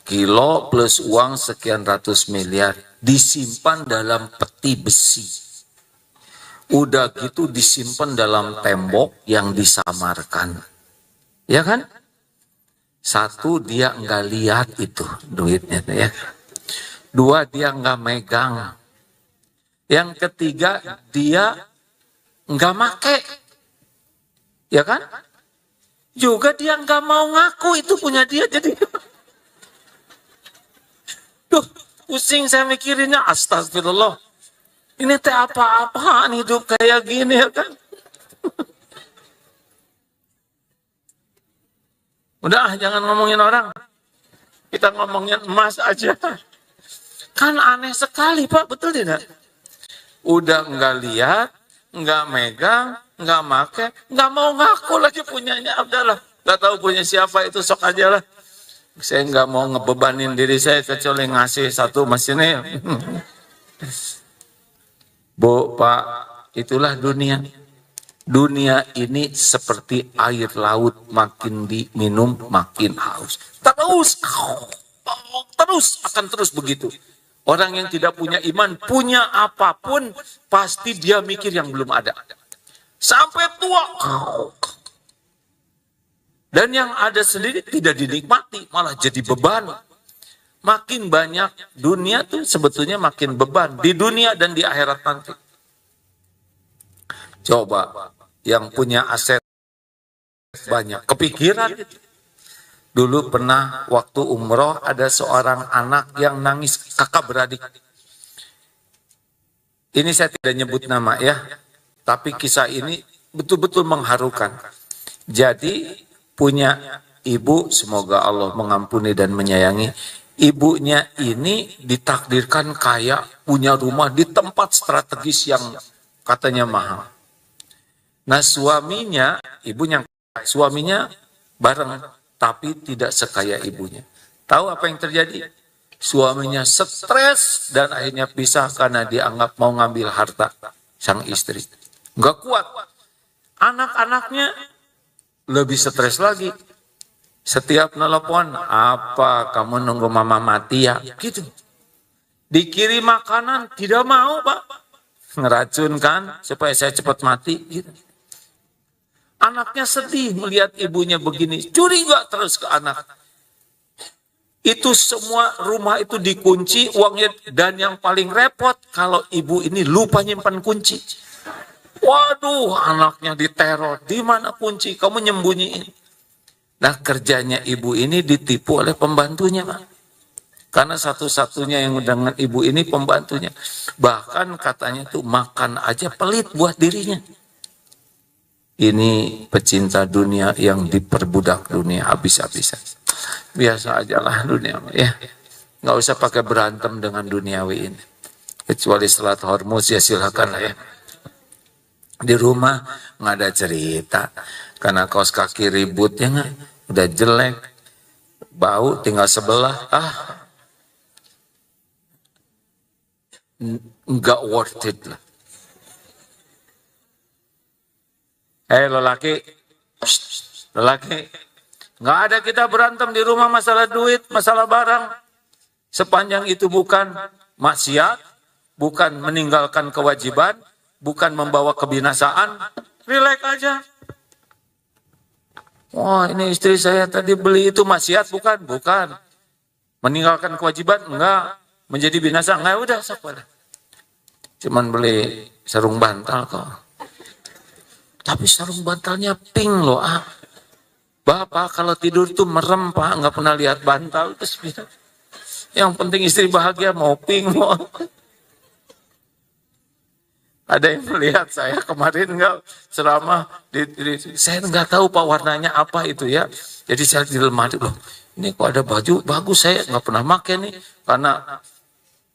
kilo plus uang sekian ratus miliar. Disimpan dalam peti besi. Udah gitu disimpan dalam tembok yang disamarkan. Ya kan? Satu, dia nggak lihat itu duitnya ya. Dua, dia nggak megang. Yang ketiga, dia nggak make. Ya kan? Juga dia nggak mau ngaku itu punya dia. Jadi, duh, pusing saya mikirinnya. Astagfirullah. Ini teh apa-apaan hidup kayak gini ya kan? Udah, jangan ngomongin orang. Kita ngomongin emas aja. Kan aneh sekali, Pak. Betul tidak? Udah nggak lihat, nggak megang, nggak make, nggak mau ngaku lagi punyanya. Udahlah, nggak tahu punya siapa itu, sok aja lah. Saya nggak mau ngebebanin diri saya kecuali ngasih satu mesinnya. Bu, Pak, itulah dunia. Dunia ini seperti air laut, makin diminum makin haus. Terus akan terus begitu. Orang yang tidak punya iman, punya apapun, pasti dia mikir yang belum ada. Sampai tua. Dan yang ada sendiri tidak dinikmati, malah jadi beban. Makin banyak dunia tuh sebetulnya makin beban. Di dunia dan di akhirat nanti. Coba yang punya aset banyak, kepikiran itu. Dulu pernah waktu umroh ada seorang anak yang nangis, kakak beradik. Ini saya tidak nyebut nama ya, tapi kisah ini betul-betul mengharukan. Jadi punya ibu, semoga Allah mengampuni dan menyayangi. Ibunya ini ditakdirkan kaya, punya rumah di tempat strategis yang katanya mahal. Nah suaminya, suaminya bareng, tapi tidak sekaya ibunya. Tahu apa yang terjadi? Suaminya stres dan akhirnya pisah karena dianggap mau ngambil harta sang istri. Nggak kuat. Anak-anaknya lebih stres lagi. Setiap nelpon, apa kamu nunggu mama mati ya? Gitu. Dikirim makanan, tidak mau Pak. Ngeracunkan supaya saya cepat mati. Gitu. Anaknya sedih melihat ibunya begini, curiga terus ke anak. Itu semua rumah itu dikunci uangnya, dan yang paling repot kalau ibu ini lupa nyimpan kunci. Waduh, anaknya diteror. Di mana kunci? Kamu nyembunyiin. Nah, kerjanya ibu ini ditipu oleh pembantunya, Pak. Karena satu-satunya yang dengan ibu ini pembantunya. Bahkan katanya tuh makan aja pelit buat dirinya. Ini pecinta dunia yang diperbudak dunia habis-habisan. Biasa aja lah dunia, ya. Nggak usah pakai berantem dengan duniawi ini. Kecuali selat hormus ya silakan lah ya. Di rumah nggak ada cerita. Karena kaos kaki ribut ya nggak, udah jelek, bau tinggal sebelah. Nggak worth it lah. Lelaki, lelaki, nggak ada kita berantem di rumah masalah duit, masalah barang. Sepanjang itu bukan maksiat, bukan meninggalkan kewajiban, bukan membawa kebinasaan, relax aja. Wah, ini istri saya tadi beli itu maksiat, bukan? Bukan. Meninggalkan kewajiban, enggak. Menjadi binasa, enggak, udah, sabar. Cuman beli sarung bantal kok. Tapi sarung bantalnya pink loh, Bapak kalau tidur tuh merem, Pak, nggak pernah lihat bantal. Terus yang penting istri bahagia, mau pink, mau. Ada yang melihat saya kemarin nggak ceramah, saya nggak tahu Pak warnanya apa itu ya. Jadi saya di lemari, loh, ini kok ada baju bagus, saya nggak pernah pakai nih. Karena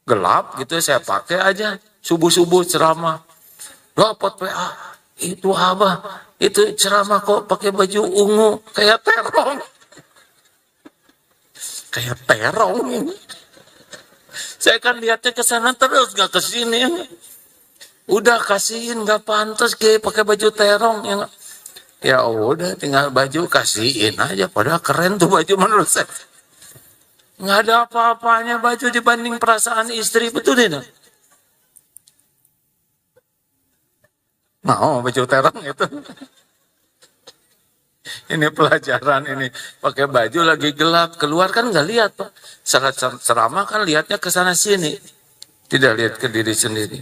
gelap gitu saya pakai aja, subuh-subuh ceramah. Dapat PA. Itu apa? Itu ceramah kok pakai baju ungu kayak terong. Kayak terong ini. Saya kan lihatnya ke sana terus nggak ke sini. Udah kasihin nggak pantas kayak pakai baju terong ya. Ya udah tinggal baju kasihin aja, padahal keren tuh baju menurut saya. Nggak ada apa-apanya baju dibanding perasaan istri, betul tidak? Mau baju terong itu. Ini pelajaran ini. Pakai baju lagi gelap. Keluar kan nggak lihat, Pak. Saat ceramah kan lihatnya ke sana sini. Tidak lihat ke diri sendiri.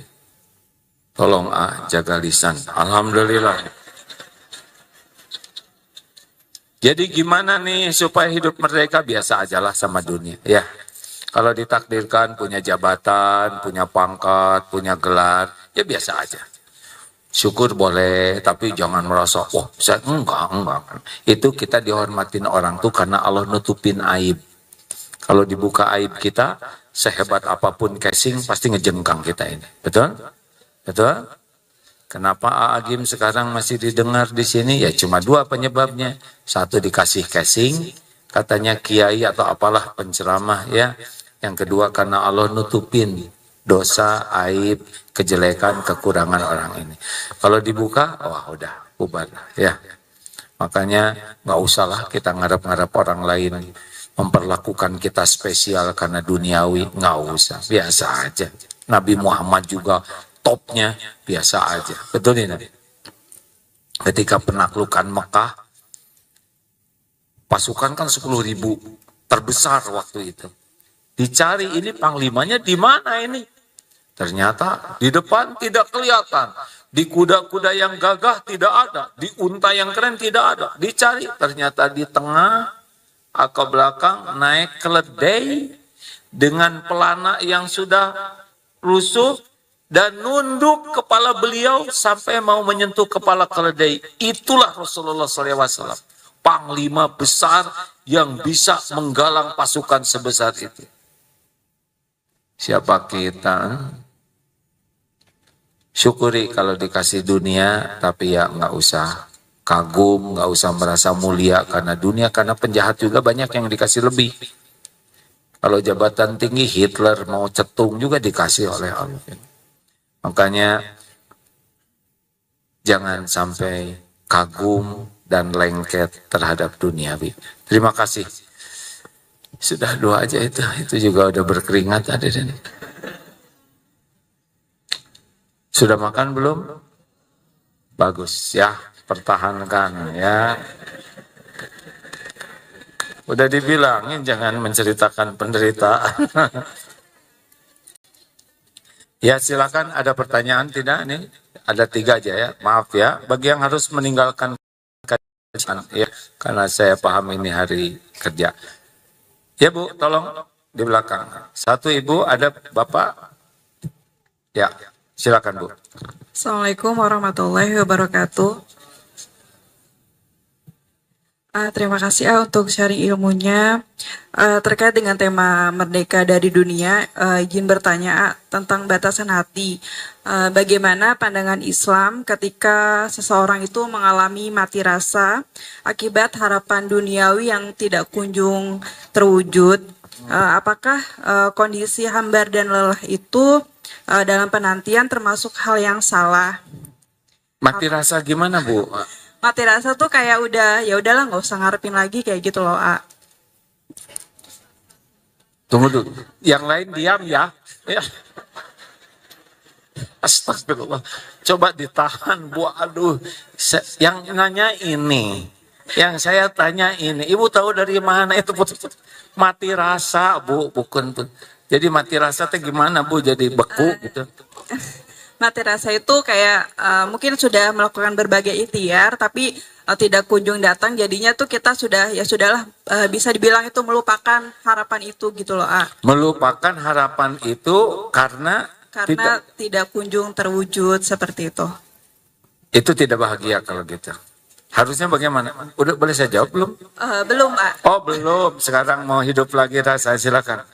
Tolong jaga lisan. Alhamdulillah. Jadi gimana nih supaya hidup merdeka? Biasa ajalah sama dunia. Ya. Kalau ditakdirkan punya jabatan, punya pangkat, punya gelar, ya biasa aja. Syukur boleh, tapi jangan merasa, wah saya enggak. Itu kita dihormatin orang tuh karena Allah nutupin aib. Kalau dibuka aib kita, sehebat apapun casing pasti ngejengkang kita ini. Betul? Betul? Kenapa Agim sekarang masih didengar di sini? Ya cuma dua penyebabnya. Satu dikasih casing, katanya kiai atau apalah penceramah ya. Yang kedua karena Allah nutupin dosa, aib, kejelekan, kekurangan orang ini. Kalau dibuka, wah udah, bubar ya. Makanya nggak usahlah kita ngarep-ngarep orang lain memperlakukan kita spesial karena duniawi, nggak usah, biasa aja. Nabi Muhammad juga topnya biasa aja, betul ini. Ketika penaklukan Mekah, pasukan kan 10.000 terbesar waktu itu. Dicari ini panglimanya di mana ini? Ternyata di depan tidak kelihatan. Di kuda-kuda yang gagah tidak ada. Di unta yang keren tidak ada. Dicari. Ternyata di tengah, ke belakang, naik keledai dengan pelana yang sudah rusuh dan nunduk kepala beliau sampai mau menyentuh kepala keledai. Itulah Rasulullah SAW. Panglima besar yang bisa menggalang pasukan sebesar itu. Siapa kita? Syukuri kalau dikasih dunia, tapi ya nggak usah kagum, nggak usah merasa mulia karena dunia, karena penjahat juga banyak yang dikasih lebih. Kalau jabatan tinggi, Hitler mau cetung juga dikasih oleh Allah. Makanya jangan sampai kagum dan lengket terhadap duniawi. Terima kasih. Sudah doa aja itu juga udah berkeringat hadirin. Sudah makan belum? Bagus ya, pertahankan ya. Udah dibilangin jangan menceritakan penderitaan. Ya silakan, ada pertanyaan tidak nih? Ada 3 aja ya, maaf ya. Bagi yang harus meninggalkan ya, karena saya paham ini hari kerja. Ya Bu, tolong di belakang. 1 Ibu, ada Bapak. Ya, silakan Bu. Assalamualaikum warahmatullahi wabarakatuh. Terima kasih untuk sharing ilmunya. Terkait dengan tema merdeka dari dunia, izin bertanya tentang batasan hati. Bagaimana pandangan Islam ketika seseorang itu mengalami mati rasa akibat harapan duniawi yang tidak kunjung terwujud? Apakah kondisi hambar dan lelah itu dalam penantian termasuk hal yang salah? Mati rasa gimana Bu? Mati rasa tuh kayak udah, ya udahlah nggak usah ngarepin lagi kayak gitu loh, Tunggu dulu. Yang lain diam ya. Ya. Astagfirullah. Coba ditahan Bu. Aduh. Yang nanya ini. Yang saya tanya ini. Ibu tahu dari mana itu? Mati rasa Bu. Bukan. Jadi mati rasa itu gimana Bu? Jadi beku gitu. Mati rasa itu kayak mungkin sudah melakukan berbagai ikhtiar tapi tidak kunjung datang, jadinya tuh kita sudah ya sudahlah, bisa dibilang itu melupakan harapan itu gitu loh. Melupakan harapan itu karena tidak kunjung terwujud seperti itu. Itu tidak bahagia kalau gitu. Harusnya bagaimana? Udah boleh saya jawab belum? Belum Pak. Oh belum, sekarang mau hidup lagi rasa, silakan.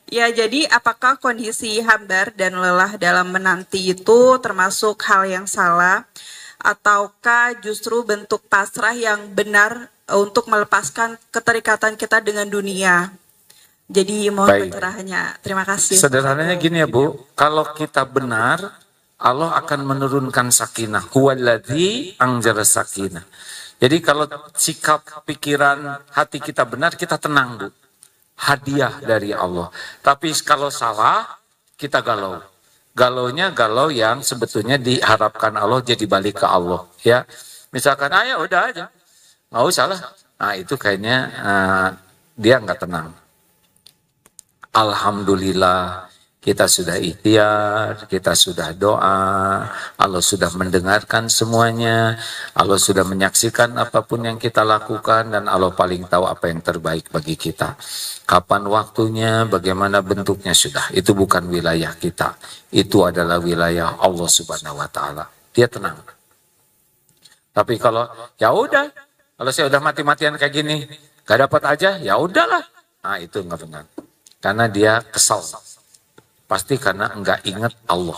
Ya, jadi apakah kondisi hambar dan lelah dalam menanti itu termasuk hal yang salah, ataukah justru bentuk pasrah yang benar untuk melepaskan keterikatan kita dengan dunia? Jadi mohon pencerahannya. Terima kasih. Sederhananya gini ya Bu, kalau kita benar, Allah akan menurunkan sakinah. Huwaladzi anzala sakinah. Jadi kalau sikap, pikiran, hati kita benar, kita tenang Bu. Hadiah dari Allah. Tapi kalau salah, kita galau. Galaunya galau yang sebetulnya diharapkan Allah jadi balik ke Allah. Ya, misalkan, ya udah aja, nggak usah lah. Nah itu kayaknya dia nggak tenang. Alhamdulillah kita sudah ikhtiar, kita sudah doa, Allah sudah mendengarkan semuanya, Allah sudah menyaksikan apapun yang kita lakukan, dan Allah paling tahu apa yang terbaik bagi kita. Kapan waktunya, bagaimana bentuknya sudah, itu bukan wilayah kita, itu adalah wilayah Allah Subhanahu wa Ta'ala. Dia tenang. Tapi kalau ya udah, kalau saya udah mati-matian kayak gini, gak dapat aja, ya udahlah. Nah itu nggak benar, karena dia kesal. Pasti karena enggak ingat Allah.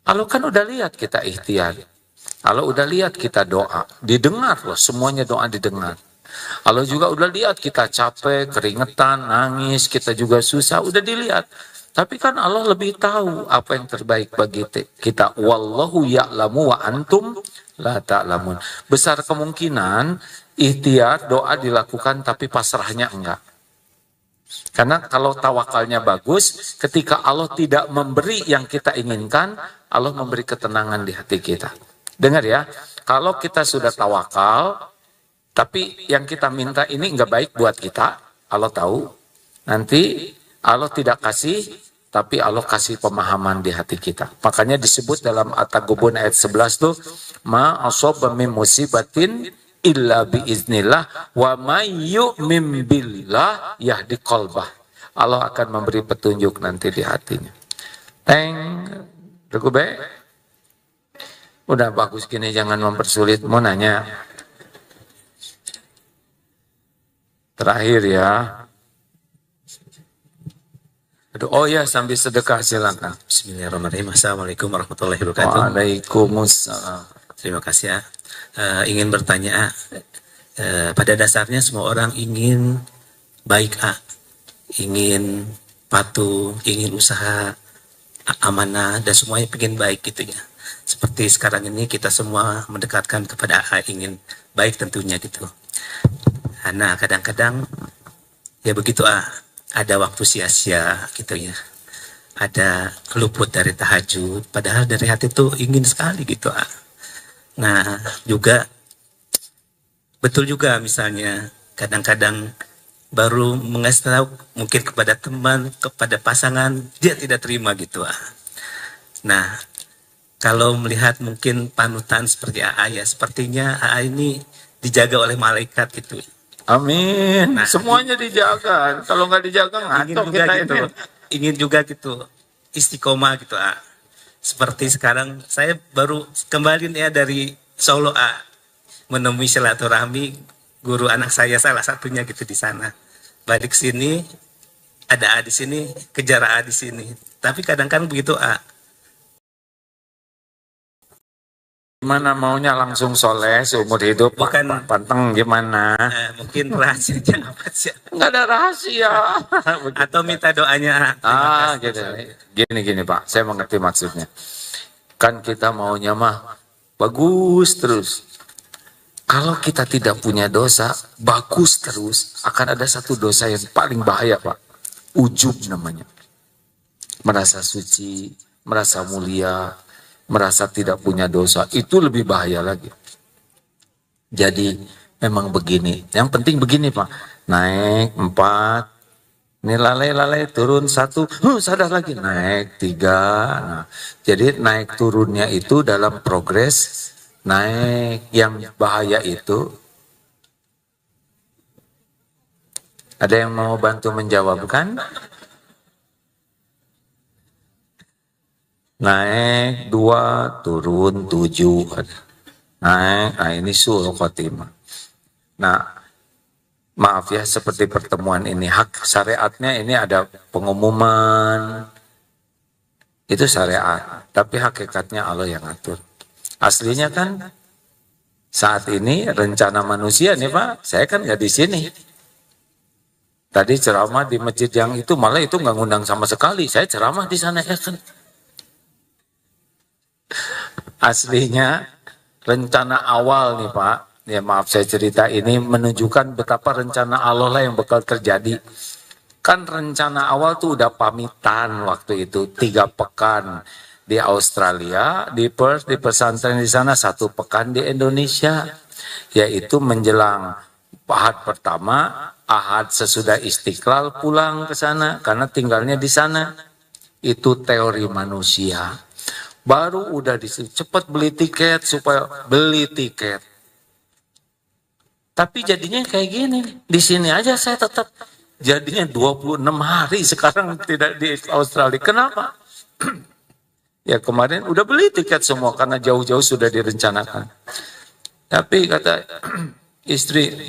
Allah kan udah lihat kita ikhtiar. Allah udah lihat kita doa. Didengar loh, semuanya doa didengar. Allah juga udah lihat kita capek, keringetan, nangis, kita juga susah, udah dilihat. Tapi kan Allah lebih tahu apa yang terbaik bagi kita. Wallahu ya'lamu wa antum la ta'lamun. Besar kemungkinan ikhtiar, doa dilakukan tapi pasrahnya enggak. Karena kalau tawakalnya bagus, ketika Allah tidak memberi yang kita inginkan, Allah memberi ketenangan di hati kita. Dengar ya, kalau kita sudah tawakal, tapi yang kita minta ini enggak baik buat kita, Allah tahu. Nanti Allah tidak kasih, tapi Allah kasih pemahaman di hati kita. Makanya disebut dalam At-Taghabun ayat 11 tuh, ma asaba min musibatin illa biiznillah wa may yu'min billah yahdi qalbah. Allah akan memberi petunjuk nanti di hatinya. Be. Udah bagus gini, jangan mempersulit. Mau nanya. Terakhir ya. Oh ya, sambil sedekah silakan. Bismillahirrahmanirrahim. Assalamualaikum warahmatullahi wabarakatuh. Waalaikumsalam. Terima kasih ya. Ingin bertanya, pada dasarnya semua orang ingin baik, ingin patuh, ingin usaha, amanah, dan semuanya ingin baik gitu ya. Seperti sekarang ini kita semua mendekatkan kepada ingin baik tentunya gitu. Nah kadang-kadang ya begitu, ada waktu sia-sia gitu ya. Ada luput dari tahajud, padahal dari hati itu ingin sekali gitu. Nah juga betul juga misalnya kadang-kadang baru mengasih tahu mungkin kepada teman, kepada pasangan, dia tidak terima gitu. Nah, kalau melihat mungkin panutan seperti AA ya, sepertinya AA ini dijaga oleh malaikat gitu. Amin. Nah, Semuanya dijaga. Kalau nggak dijaga Ingin ngantuk juga kita gitu, ini. ingin juga gitu istiqomah gitu. Seperti sekarang saya baru kembali ya dari Solo menemui silaturahmi guru anak saya salah satunya gitu di sana. Balik sini ada A di sini, kejar A di sini. Tapi kadang-kadang begitu Gimana maunya langsung soleh seumur hidup? Bukan. Pak Panteng gimana? mungkin rahasianya apa sih? Nggak ada rahasia. Atau minta doanya. Terima kasih. Gitu. Gini Pak, saya mengerti maksudnya. Kan kita maunya mah bagus terus. Kalau kita tidak punya dosa, bagus terus. Akan ada satu dosa yang paling bahaya Pak. Ujub namanya. Merasa suci, merasa mulia, merasa tidak punya dosa. Itu lebih bahaya lagi. Jadi memang begini. Yang penting begini Pak. Naik 4. Ini lalai turun 1, sadar lagi naik 3. Nah, jadi naik turunnya itu dalam progres naik. Yang bahaya itu, ada yang mau bantu menjawab kan? Naik 2, turun 7. Naik, nah ini suul khotimah. Nah, maaf ya, seperti pertemuan ini, hak syariatnya ini ada pengumuman, itu syariat, tapi hakikatnya Allah yang atur. Aslinya kan saat ini rencana manusia nih Pak, saya kan nggak di sini. Tadi ceramah di masjid yang itu, malah itu nggak ngundang sama sekali, saya ceramah di sana ya kan. Aslinya rencana awal nih Pak, ya maaf saya cerita ini menunjukkan betapa rencana Allah lah yang bakal terjadi. Kan rencana awal tuh udah pamitan waktu itu 3 pekan di Australia, di Perth, di pesantren di sana, 1 pekan di Indonesia, yaitu menjelang Ahad pertama, Ahad sesudah Istiqlal pulang ke sana karena tinggalnya di sana. Itu teori manusia. Baru udah cepat beli tiket supaya beli tiket. Tapi jadinya kayak gini, di sini aja saya tetap jadinya 26 hari sekarang tidak di Australia. Kenapa? Ya kemarin udah beli tiket semua karena jauh-jauh sudah direncanakan. Tapi kata istri,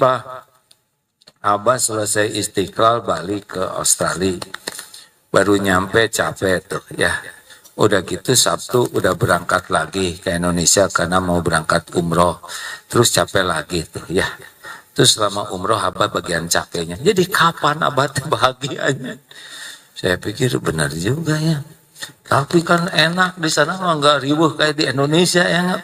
Abah selesai Istiqlal balik ke Australia. Baru nyampe capek tuh ya. Udah gitu Sabtu udah berangkat lagi ke Indonesia karena mau berangkat umroh. Terus capek lagi tuh ya. Terus selama umroh Abah bagian capeknya. Jadi kapan Abah bahagianya? Saya pikir benar juga ya. Tapi kan enak di sana mah nggak riuh kayak di Indonesia ya.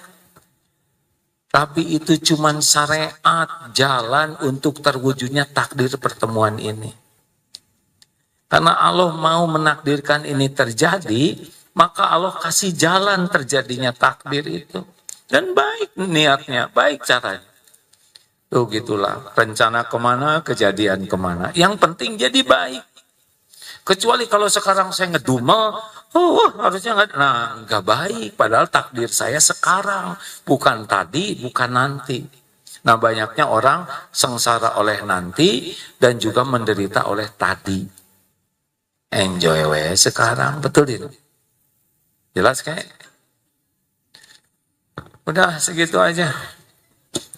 Tapi itu cuman syariat jalan untuk terwujudnya takdir pertemuan ini. Karena Allah mau menakdirkan ini terjadi, maka Allah kasih jalan terjadinya takdir itu. Dan baik niatnya, baik caranya. Tuh gitulah, rencana kemana, kejadian kemana. Yang penting jadi baik. Kecuali kalau sekarang saya ngedumel, harusnya nggak baik. Padahal takdir saya sekarang, bukan tadi, bukan nanti. Nah banyaknya orang sengsara oleh nanti dan juga menderita oleh tadi. Enjoy sekarang, betul ini. Jelas kayak? Udah segitu aja.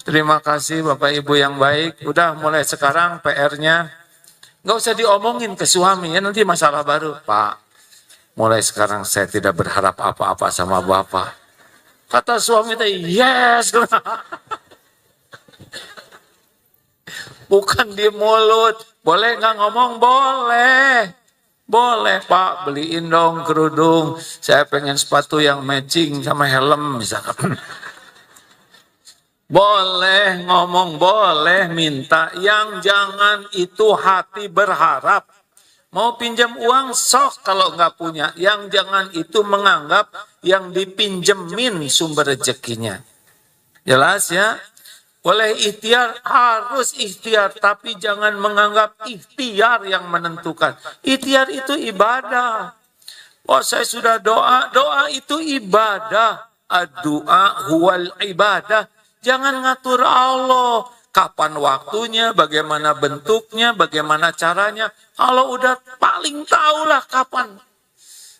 Terima kasih Bapak Ibu yang baik. Udah mulai sekarang PR-nya nggak usah diomongin ke suami ya, nanti masalah baru. Pak, mulai sekarang saya tidak berharap apa-apa sama Bapak. Kata suami tadi, yes. Bukan di mulut. Boleh nggak ngomong? Boleh. Boleh Pak, beliin dong kerudung. Saya pengen sepatu yang matching sama helm misalkan. Boleh ngomong, boleh minta. Yang jangan itu hati berharap. Mau pinjam uang sok kalau nggak punya. Yang jangan itu menganggap yang dipinjemin sumber rezekinya. Jelas ya? Boleh ikhtiar, harus ikhtiar, tapi jangan menganggap ikhtiar yang menentukan. Ikhtiar itu ibadah. Oh, saya sudah doa, doa itu ibadah. Doa huwal ibadah. Jangan ngatur Allah. Kapan waktunya, bagaimana bentuknya, bagaimana caranya. Allah udah paling tahulah kapan.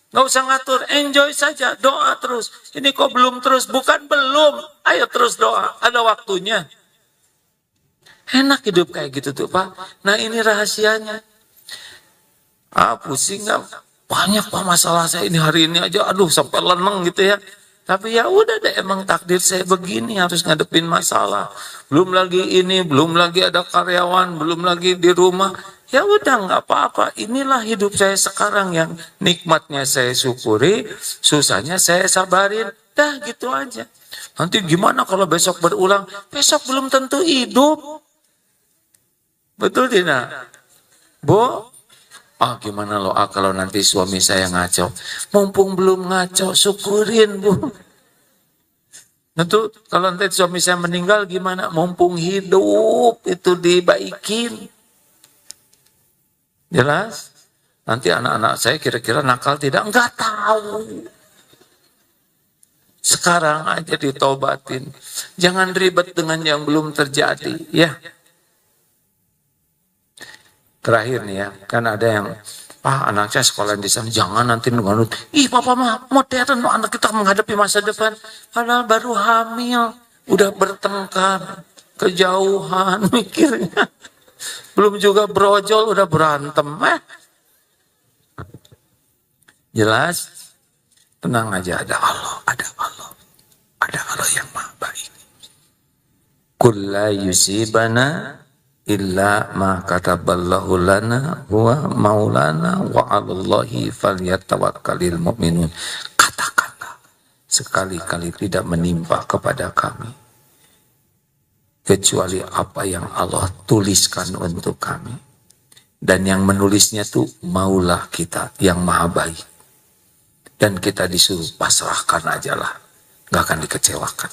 Nggak usah ngatur, enjoy saja, doa terus. Ini kok belum terus? Bukan belum, ayo terus doa, ada waktunya. Enak hidup kayak gitu tuh Pak. Nah ini rahasianya. Pusing nggak? Banyak Pak masalah saya ini hari ini aja, aduh sampai leneng gitu ya. Tapi ya udah deh, emang takdir saya begini, harus ngadepin masalah. Belum lagi ini, belum lagi ada karyawan, belum lagi di rumah. Ya udah nggak apa-apa, inilah hidup saya sekarang yang nikmatnya saya syukuri, susahnya saya sabarin, dah gitu aja. Nanti gimana kalau besok berulang? Besok belum tentu hidup. Betul tidak? Bu? Gimana loh kalau nanti suami saya ngaco? Mumpung belum ngaco, syukurin Bu. Tentu kalau nanti suami saya meninggal gimana? Mumpung hidup itu dibaikin. Jelas? Nanti anak-anak saya kira-kira nakal tidak? Enggak tahu. Sekarang aja ditobatin. Jangan ribet dengan yang belum terjadi. Ya. Terakhir nih ya. Kan ada yang, anak saya sekolah di sana. Jangan nanti nganut. Papa mah modern. Anak kita menghadapi masa depan. Padahal baru hamil. Udah bertengkar. Kejauhan mikirnya. Belum juga brojol udah berantem. Jelas? Tenang aja, ada Allah, ada Allah. Ada Allah yang maha baik. Qul la yusibana illa ma kataballahu lana huwa maulana wa 'alallahi falyatawakkalul mu'minun. Katakanlah, sekali-kali tidak menimpa kepada kami kecuali apa yang Allah tuliskan untuk kami. Dan yang menulisnya itu maulah kita yang maha baik. Dan kita disuruh pasrahkan aja lah. Gak akan dikecewakan.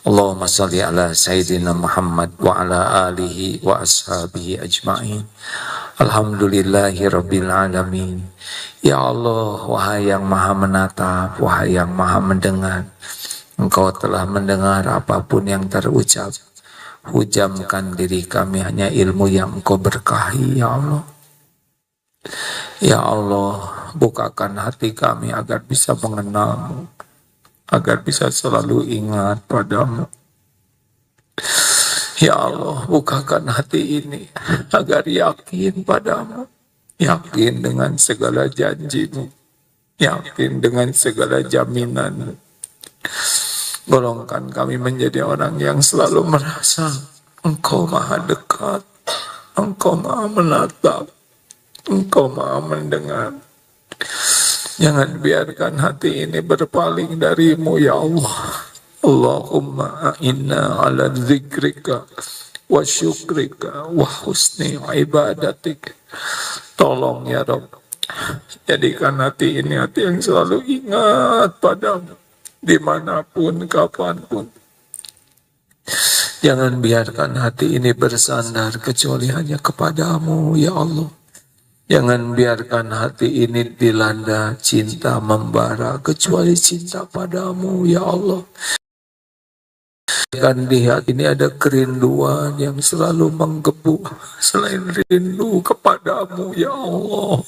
Allahumma salli ala Sayyidina Muhammad wa ala alihi wa ashabihi ajma'in. Alhamdulillahi rabbil alamin. Ya Allah, wahai yang maha menatap, wahai yang maha mendengar. Engkau telah mendengar apapun yang terucap. Hujamkan diri kami hanya ilmu yang Engkau berkahi, ya Allah. Ya Allah, bukakan hati kami agar bisa mengenal-Mu, agar bisa selalu ingat padamu. Ya Allah, bukakan hati ini agar yakin padamu, yakin dengan segala janji-Mu, yakin dengan segala jaminan-Mu. Golongkan kami menjadi orang yang selalu merasa Engkau maha dekat, Engkau maha menatap, Engkau maha mendengar. Jangan biarkan hati ini berpaling dari-Mu, ya Allah. Allahumma inna ala zikrika wa syukrika wa husni ibadatik. Tolong ya Rabb, jadikan hati ini hati yang selalu ingat padamu. Dimanapun, kapanpun. Jangan biarkan hati ini bersandar kecuali hanya kepadamu, ya Allah. Jangan biarkan hati ini dilanda cinta membara kecuali cinta padamu, ya Allah. Kan di hati ini ada kerinduan yang selalu menggebu selain rindu kepadamu, ya Allah.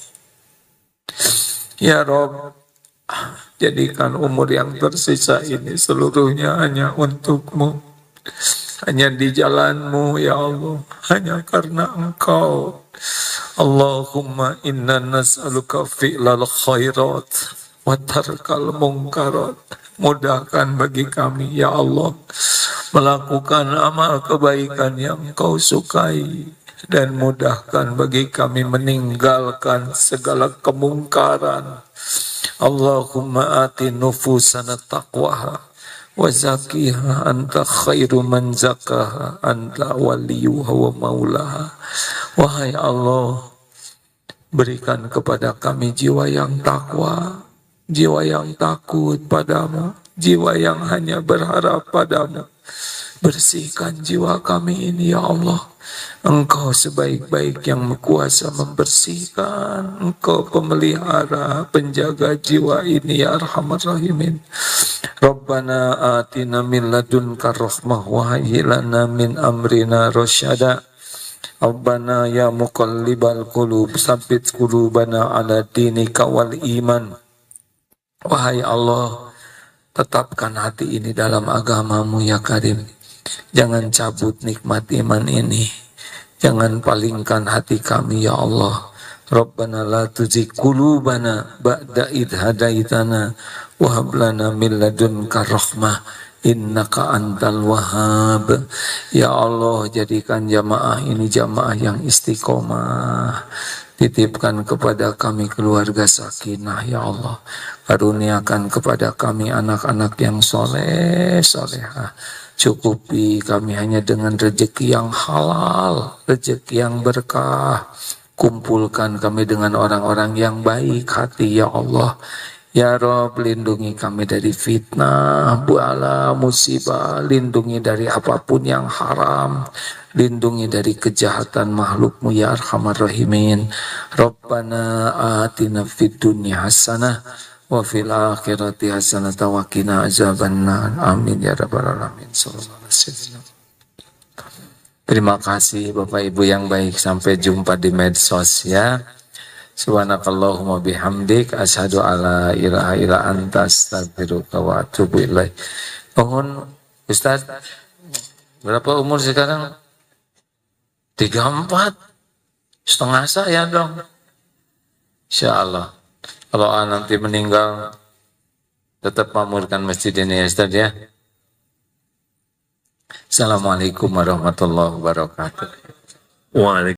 Ya Rabb, jadikan umur yang tersisa ini seluruhnya hanya untuk-Mu. Hanya di jalan-Mu, ya Allah. Hanya karena Engkau. Allahumma inna nas'aluka fi'lal khairat wa tarkal munkarat. Mudahkan bagi kami, ya Allah, melakukan amal kebaikan yang Engkau sukai. Dan mudahkan bagi kami meninggalkan segala kemungkaran. Allahumma ati nufusana taqwaha wa zakiha anta khairu man zakaha anta waliyuha wa maulaha. Wahai Allah, berikan kepada kami jiwa yang takwa, jiwa yang takut padamu, jiwa yang hanya berharap padamu, Bersihkan jiwa kami ini ya Allah. Engkau sebaik-baik yang kuasa membersihkan. Engkau pemelihara, penjaga jiwa ini ya Arhamar Rahimin. Rabbana atina min ladunka rahmah wa hayyi lana min amrina rasyada. Rabbana ya muqallibal qulub tsabbit qulubana ala dinika wal iman. Wahai Allah, tetapkan hati ini dalam agamamu ya Karim. Jangan cabut nikmat iman ini. Jangan palingkan hati kami ya Allah. Rabbana la tuzigh qulubana ba'da idh hadaitana wa hab lana min ladunka rahmah innaka antal wahhab. Ya Allah, jadikan jamaah ini jamaah yang istiqomah. Titipkan kepada kami keluarga sakinah ya Allah. Karuniakan kepada kami anak-anak yang soleh, solehah. Cukupi kami hanya dengan rezeki yang halal, rezeki yang berkah. Kumpulkan kami dengan orang-orang yang baik hati ya Allah. Ya Rob, lindungi kami dari fitnah, bala, musibah. Lindungi dari apapun yang haram. Lindungi dari kejahatan makhlukmu ya Arhamar Rahimin. Rabbana atina fid dunya hasanah wa fil akhirati hasanah wa qina azabannar. Amin ya rabbal alamin. Sallallahu alaihi wasallam. Terima kasih Bapak Ibu yang baik. Sampai jumpa di medsos ya. Subhanakallahumma bihamdik asyhadu alla ilaha illa anta astaghfiruka wa atubu ilaik. Mohon Ustaz, berapa umur sekarang? 34. Setengah saya dong. Insyaallah. Kalau nanti meninggal, tetap makmurkan masjid ini ya Ustaz ya. Assalamualaikum warahmatullahi wabarakatuh. Waalaikumsalam.